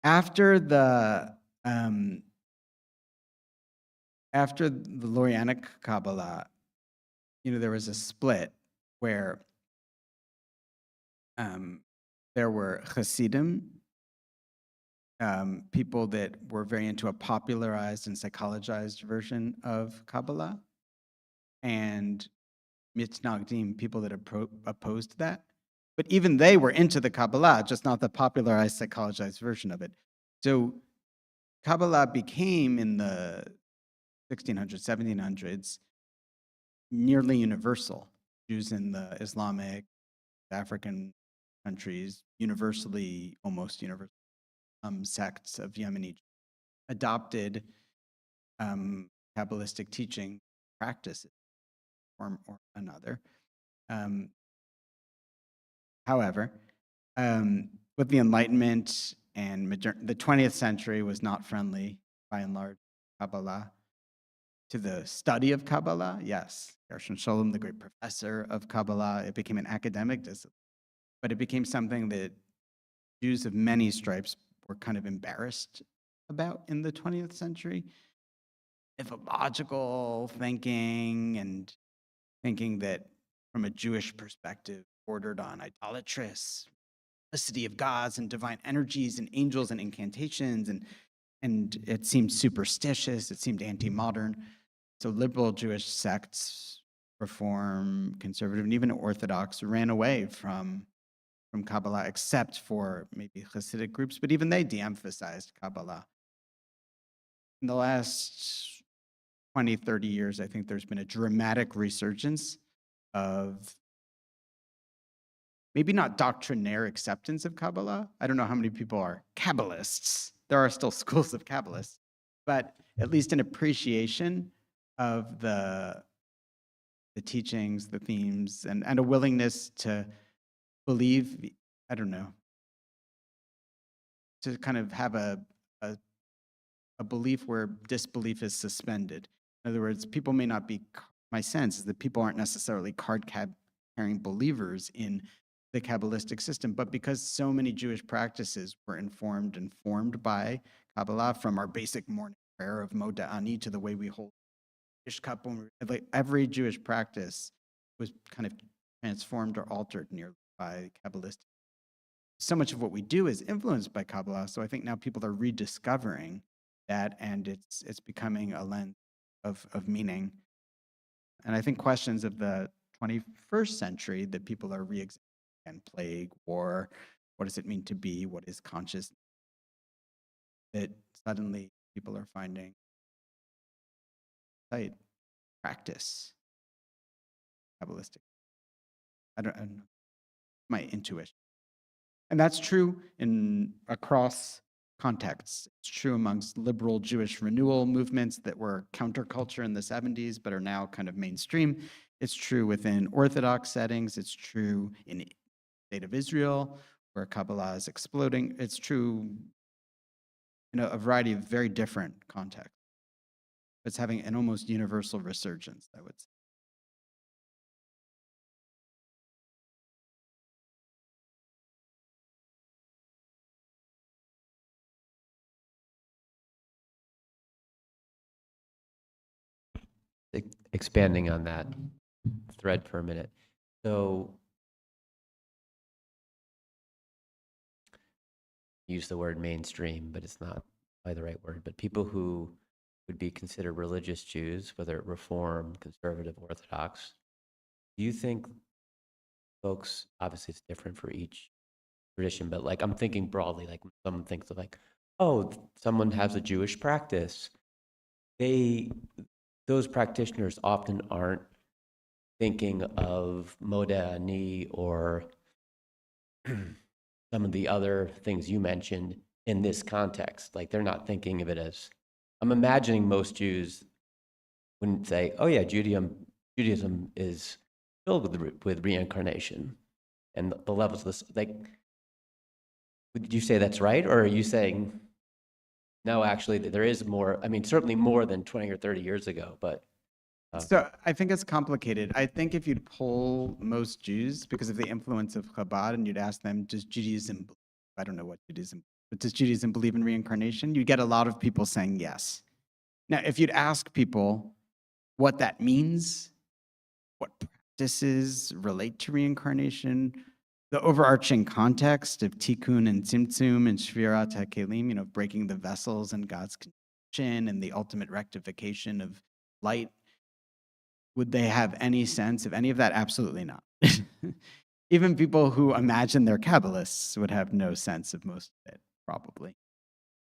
After the Lurianic Kabbalah, there was a split where there were Hasidim, people that were very into a popularized and psychologized version of Kabbalah, and Mitnagdim, people that opposed that. But even they were into the Kabbalah, just not the popularized, psychologized version of it. So Kabbalah became, in the 1600s, 1700s, nearly universal. Jews in the Islamic, African countries, universally, almost universal, sects of Yemeni adopted Kabbalistic teaching practices, or another. However, with the Enlightenment and the 20th century was not friendly, by and large, Kabbalah. To the study of Kabbalah, yes. Gershon Sholem, the great professor of Kabbalah, it became an academic discipline, but it became something that Jews of many stripes were kind of embarrassed about in the 20th century. Mythological thinking, and thinking that from a Jewish perspective, bordered on idolatrous, multiplicity of gods and divine energies and angels and incantations, and it seemed superstitious, it seemed anti-modern. So liberal Jewish sects, Reform, Conservative, and even Orthodox ran away from Kabbalah, except for maybe Hasidic groups, but even they de-emphasized Kabbalah. In the last 20, 30 years, I think there's been a dramatic resurgence of maybe not doctrinaire acceptance of Kabbalah. I don't know how many people are Kabbalists. There are still schools of Kabbalists, but at least an appreciation of the teachings, the themes, and a willingness to believe, I don't know, to kind of have a belief where disbelief is suspended. In other words, people may not be, my sense is that people aren't necessarily card-carrying believers in the Kabbalistic system, but because so many Jewish practices were informed and formed by Kabbalah, from our basic morning prayer of Moda Ani to the way we hold Ish Cup, like every Jewish practice was kind of transformed or altered nearly by Kabbalistic. So much of what we do is influenced by Kabbalah, so I think now people are rediscovering that, and it's becoming a lens of meaning. And I think questions of the 21st century that people are re-examining, and plague, war, what does it mean to be, what is consciousness, that suddenly people are finding sight, practice, Kabbalistic. I don't know, my intuition. And that's true across contexts. It's true amongst liberal Jewish renewal movements that were counterculture in the 70s, but are now kind of mainstream. It's true within Orthodox settings. It's true in the state of Israel, where Kabbalah is exploding. It's true in a variety of very different contexts. It's having an almost universal resurgence, I would say. Expanding on that thread for a minute. So use the word mainstream, but it's not probably the right word, but people who would be considered religious Jews, whether Reform, Conservative, Orthodox, do you think folks, obviously it's different for each tradition, but like I'm thinking broadly, like someone thinks of like, oh, someone has a Jewish practice. Those practitioners often aren't thinking of Modeh Ani or some of the other things you mentioned in this context. Like they're not thinking of it as, I'm imagining most Jews wouldn't say, oh yeah, Judaism is filled with reincarnation and the levels of this. Like, would you say that's right? Or are you saying, no, actually there is more, I mean, certainly more than 20 or 30 years ago, but So I think it's complicated. I think if you'd poll most Jews because of the influence of Chabad and you'd ask them, does Judaism, I don't know what Judaism, but does Judaism believe in reincarnation? You'd get a lot of people saying yes. Now, if you'd ask people what that means, what practices relate to reincarnation, the overarching context of Tikkun and Tzimtzum and Shvirat HaKelim, breaking the vessels and God's connection and the ultimate rectification of light, would they have any sense of any of that? Absolutely not. Even people who imagine they're Kabbalists would have no sense of most of it, probably.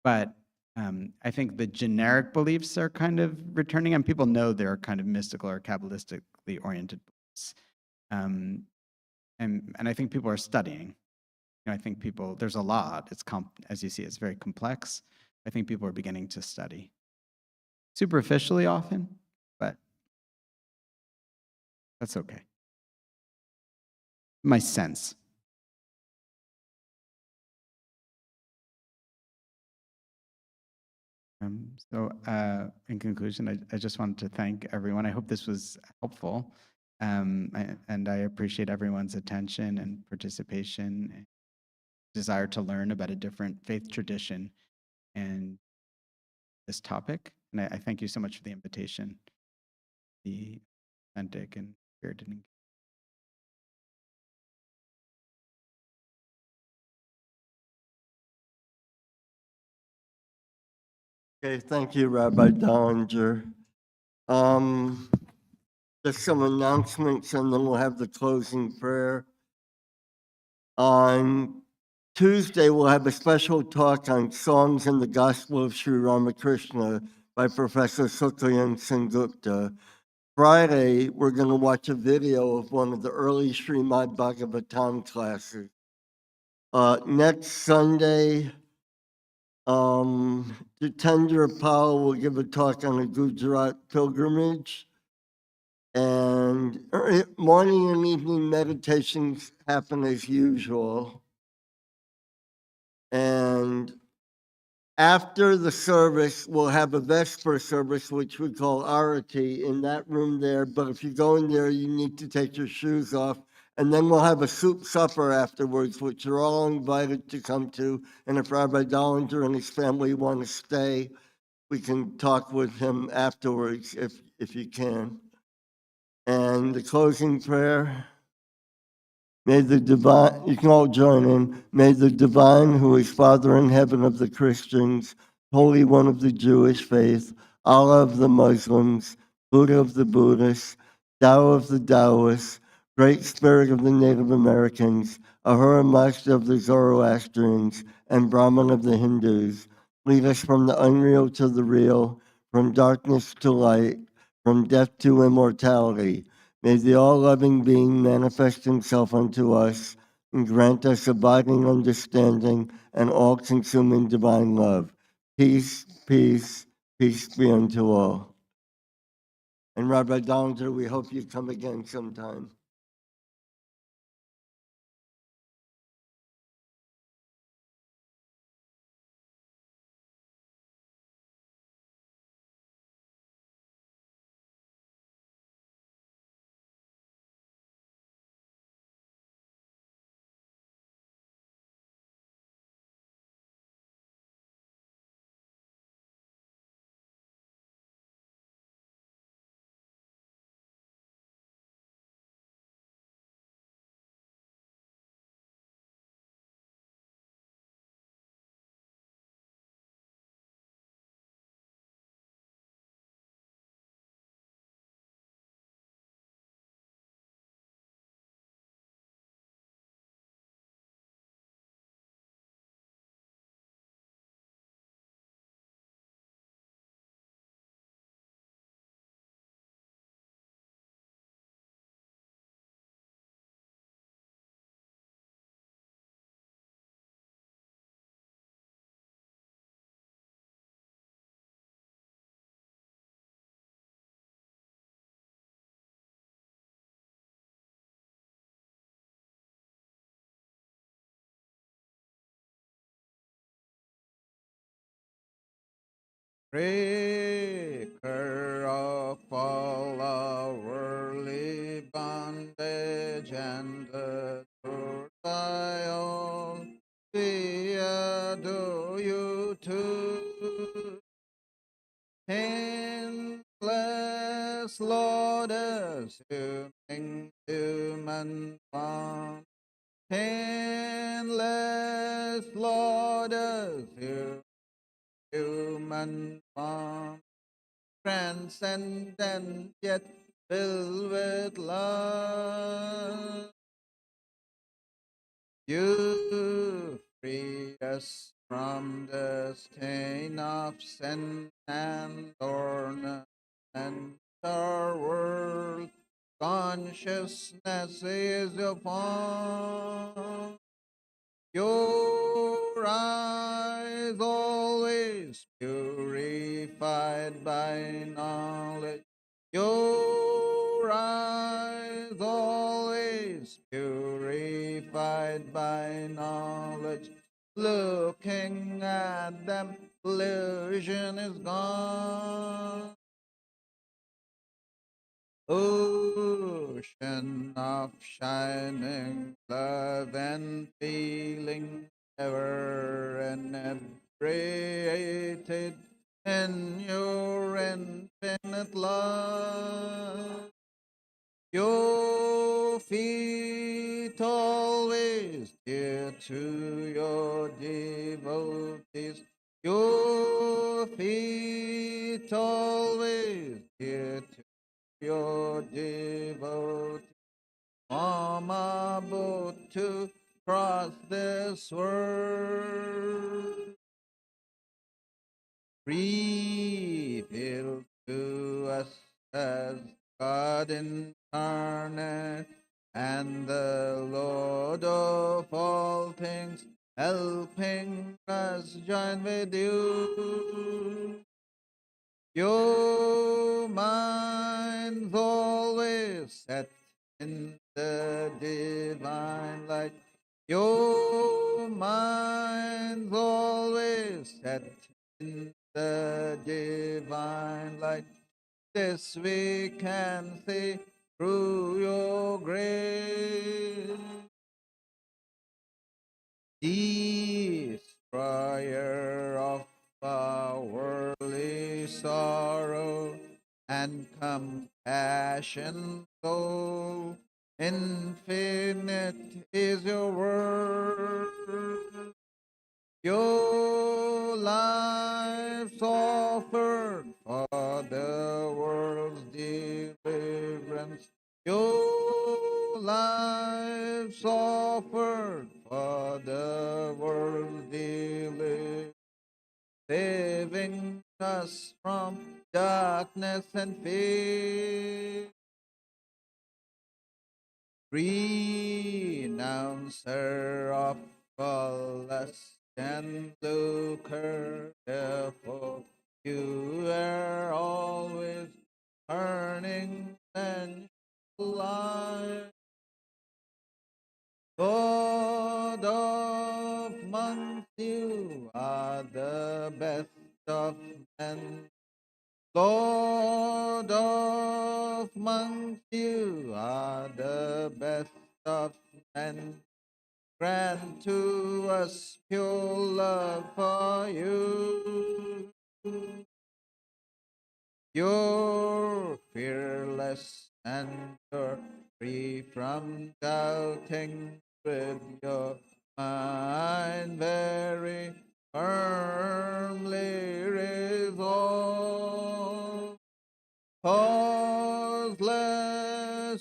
But I think the generic beliefs are kind of returning, and people know they're kind of mystical or Kabbalistically oriented beliefs. And I think people are studying. I think there's a lot. As you see, it's very complex. I think people are beginning to study. Superficially often, but that's okay. My sense. In conclusion, I just wanted to thank everyone. I hope this was helpful. And I appreciate everyone's attention and participation and desire to learn about a different faith tradition and this topic. And I thank you so much for the invitation, the authentic and spirited engagement. Okay, thank you, Rabbi Dolinger. Just some announcements, and then we'll have the closing prayer. On Tuesday, we'll have a special talk on songs in the Gospel of Sri Ramakrishna by Professor Sukayan Sengupta. Friday, we're going to watch a video of one of the early Srimad Bhagavatam classes. Next Sunday, Jitendra Pal will give a talk on a Gujarat pilgrimage. And morning and evening meditations happen as usual. And after the service, we'll have a Vesper service, which we call Arati, in that room there. But if you go in there, you need to take your shoes off. And then we'll have a soup supper afterwards, which you're all invited to come to. And if Rabbi Dolinger and his family want to stay, we can talk with him afterwards if you can. And the closing prayer. May the divine, you can all join in. May the divine, who is Father in heaven of the Christians, Holy One of the Jewish faith, Allah of the Muslims, Buddha of the Buddhists, Tao of the Taoists, Great Spirit of the Native Americans, Ahura Mazda of the Zoroastrians, and Brahman of the Hindus, lead us from the unreal to the real, from darkness to light, from death to immortality. May the all-loving being manifest himself unto us and grant us abiding understanding and all-consuming divine love. Peace, peace, peace be unto all. And Rabbi Dolinger, we hope you come again sometime. Breaker of all our worldly bondage and the truth by all, we adore you too. Endless Lord, assuming human form. Endless Lord, assuming human form, transcendent yet filled with love. You free us from the stain of sin and ornament our world. Consciousness is upon your eyes, always purified by knowledge. Your eyes, always purified by knowledge. Looking at them, illusion is gone. Ocean of shining love and feeling, ever inebriated in your infinite love. Your feet always dear to your devotees. Your feet always here to your devotee. I'm about to cross this world. Revealed to us as God incarnate and the Lord of all things, helping us join with you. Your mind's always set in the divine light. Your mind's always set in the divine light. This we can see through your grace. Destroyer of our worldly sorrow and compassion soul, infinite is your word. Your life offered for the world's deliverance. Your life offered for the world's deliverance, saving us from darkness and fear. Renouncer of all lust and lucre, therefore you are always earning and life. God of monks, you are the best of men. Lord of monks, you are the best of men. Grant to us pure love for you. You're fearless and you're free from doubting, with your mind very firmly resolved. Causeless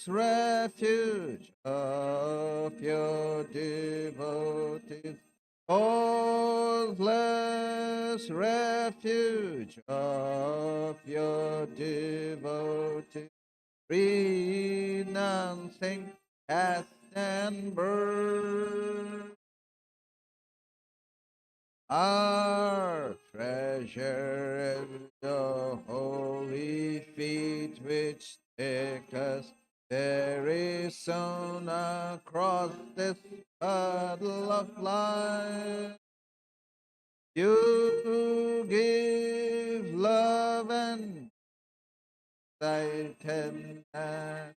refuge of your devotees, causeless refuge of your devotees, renouncing death and birth. Our treasure is the holy feet which take us very soon across this puddle of life. You give love and tenderness.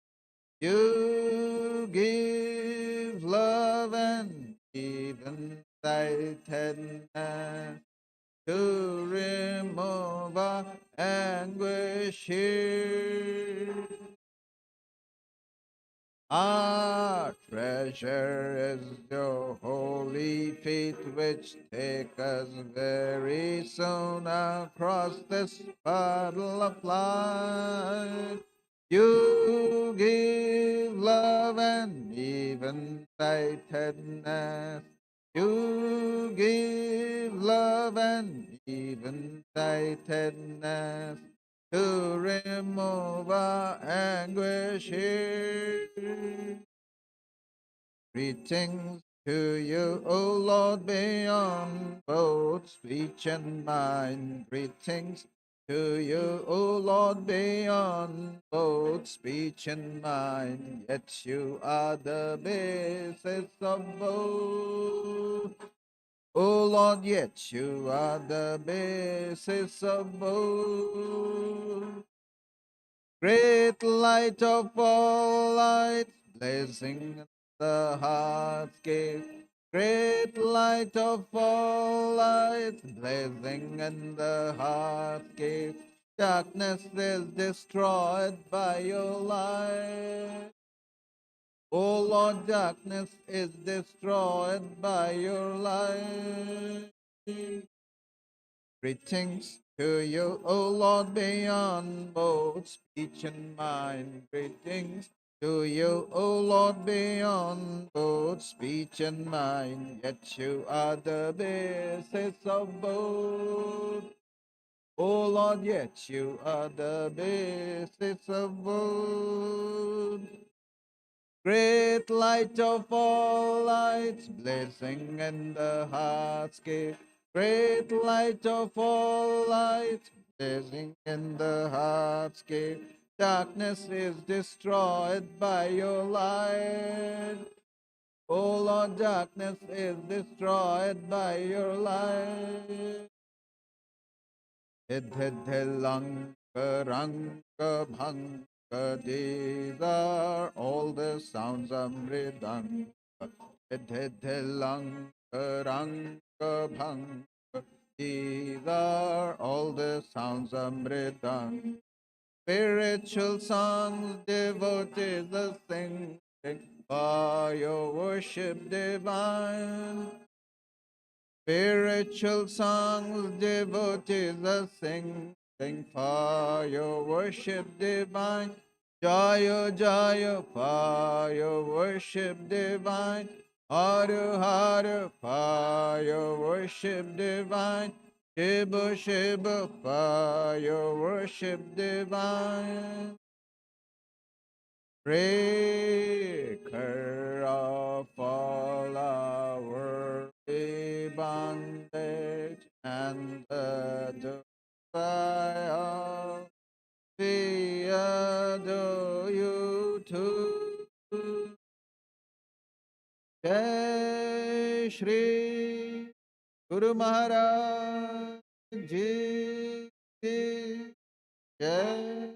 You give love and even thy tenderness to remove our anguish here. Our treasure is your holy feet which take us very soon across this puddle of life. You give love and even thy tenderness. You give love and even thy tenderness to remove our anguish here. Greetings to you, O Lord, beyond both speech and mind. Greetings to you, O Lord, beyond both speech and mind. Yet you are the basis of both. O Lord, yet you are the basis of both. Great light of all lights, blazing in the heart's gate. Great light of all lights, blazing in the heart's gate. Darkness is destroyed by your light. O Lord, darkness is destroyed by your light. Greetings To you, O Lord, beyond both speech and mind, greetings. To you, O Lord, beyond both speech and mind, yet you are the basis of both. O Lord, yet you are the basis of both. Great light of all lights, blazing in the heart's gate. Great light of all lights, blazing in the heart's gate. Darkness is destroyed by your light. O Lord, darkness is destroyed by your light. Lang Ranga Bhanga, these are all the sounds of Mridanga. Lang Ranga Bhanga, these are all the sounds of Mridanga. Spiritual songs, devotees are singing for your worship divine. Spiritual songs, devotees are singing for your worship divine. Jaya, Jaya, for your worship divine. Haru, Haru, for your worship divine. Shiva, Shiva, for your worship divine. Breaker of all our bondage and the desire, we adore you too. Jai Shri Guru Maharaj Ji Ki Jai.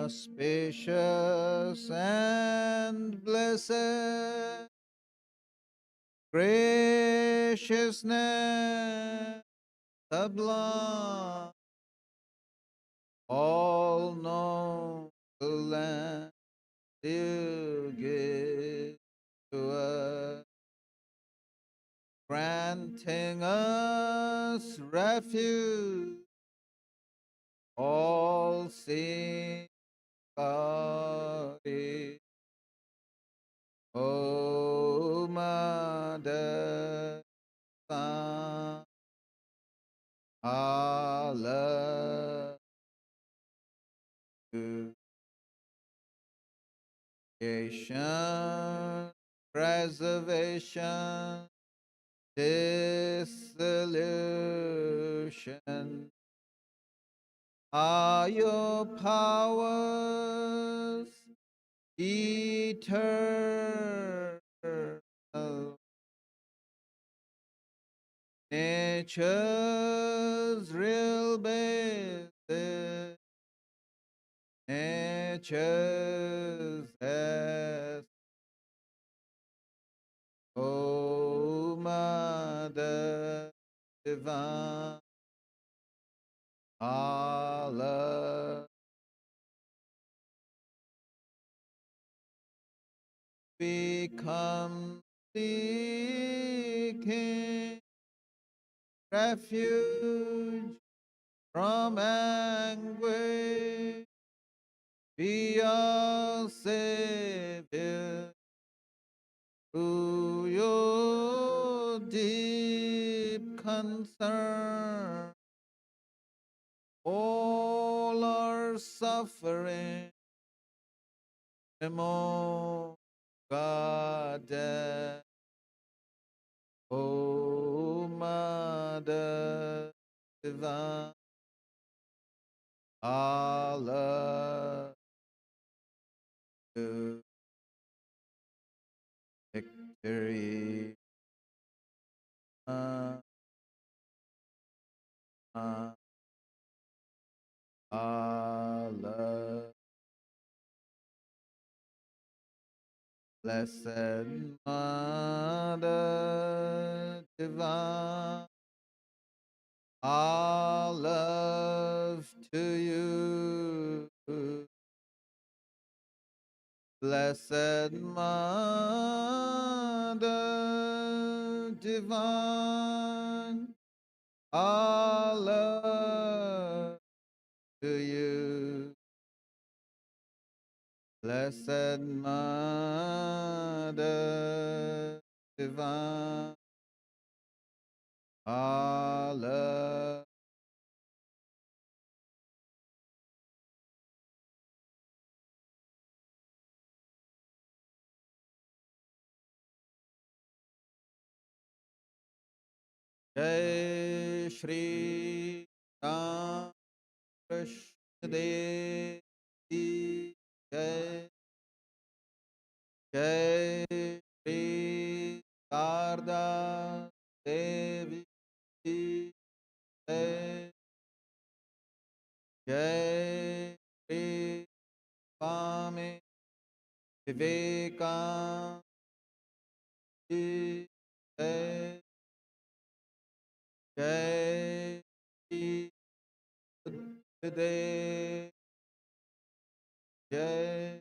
Auspicious and blessed graciousness sublime, all known land you give to us, granting us refuge, all seeing body. O Mother, Son, Allah, creation, preservation, dissolution are your powers eternal. Nature's real basis, nature's essence. O Mother Divine, Allah, we come seeking refuge from anguish. Be our Savior through your deep concern. All our suffering, remove, God, O Mother Divine, Allah, to victory. Allah. Blessed Mother Divine, all love to you. Blessed Mother Divine, all love to you. Blessed Mother Divine, all love. Jai Shri Ram Krishna Dev Ki Jai. Jai Shri Sarda Devi Ki Jai. Jai Shri Swami Vivekananda Ki Jai. Jai Shri Buddhadev Jai.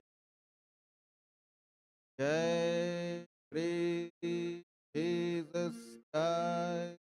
Jai Shri Jesus Christ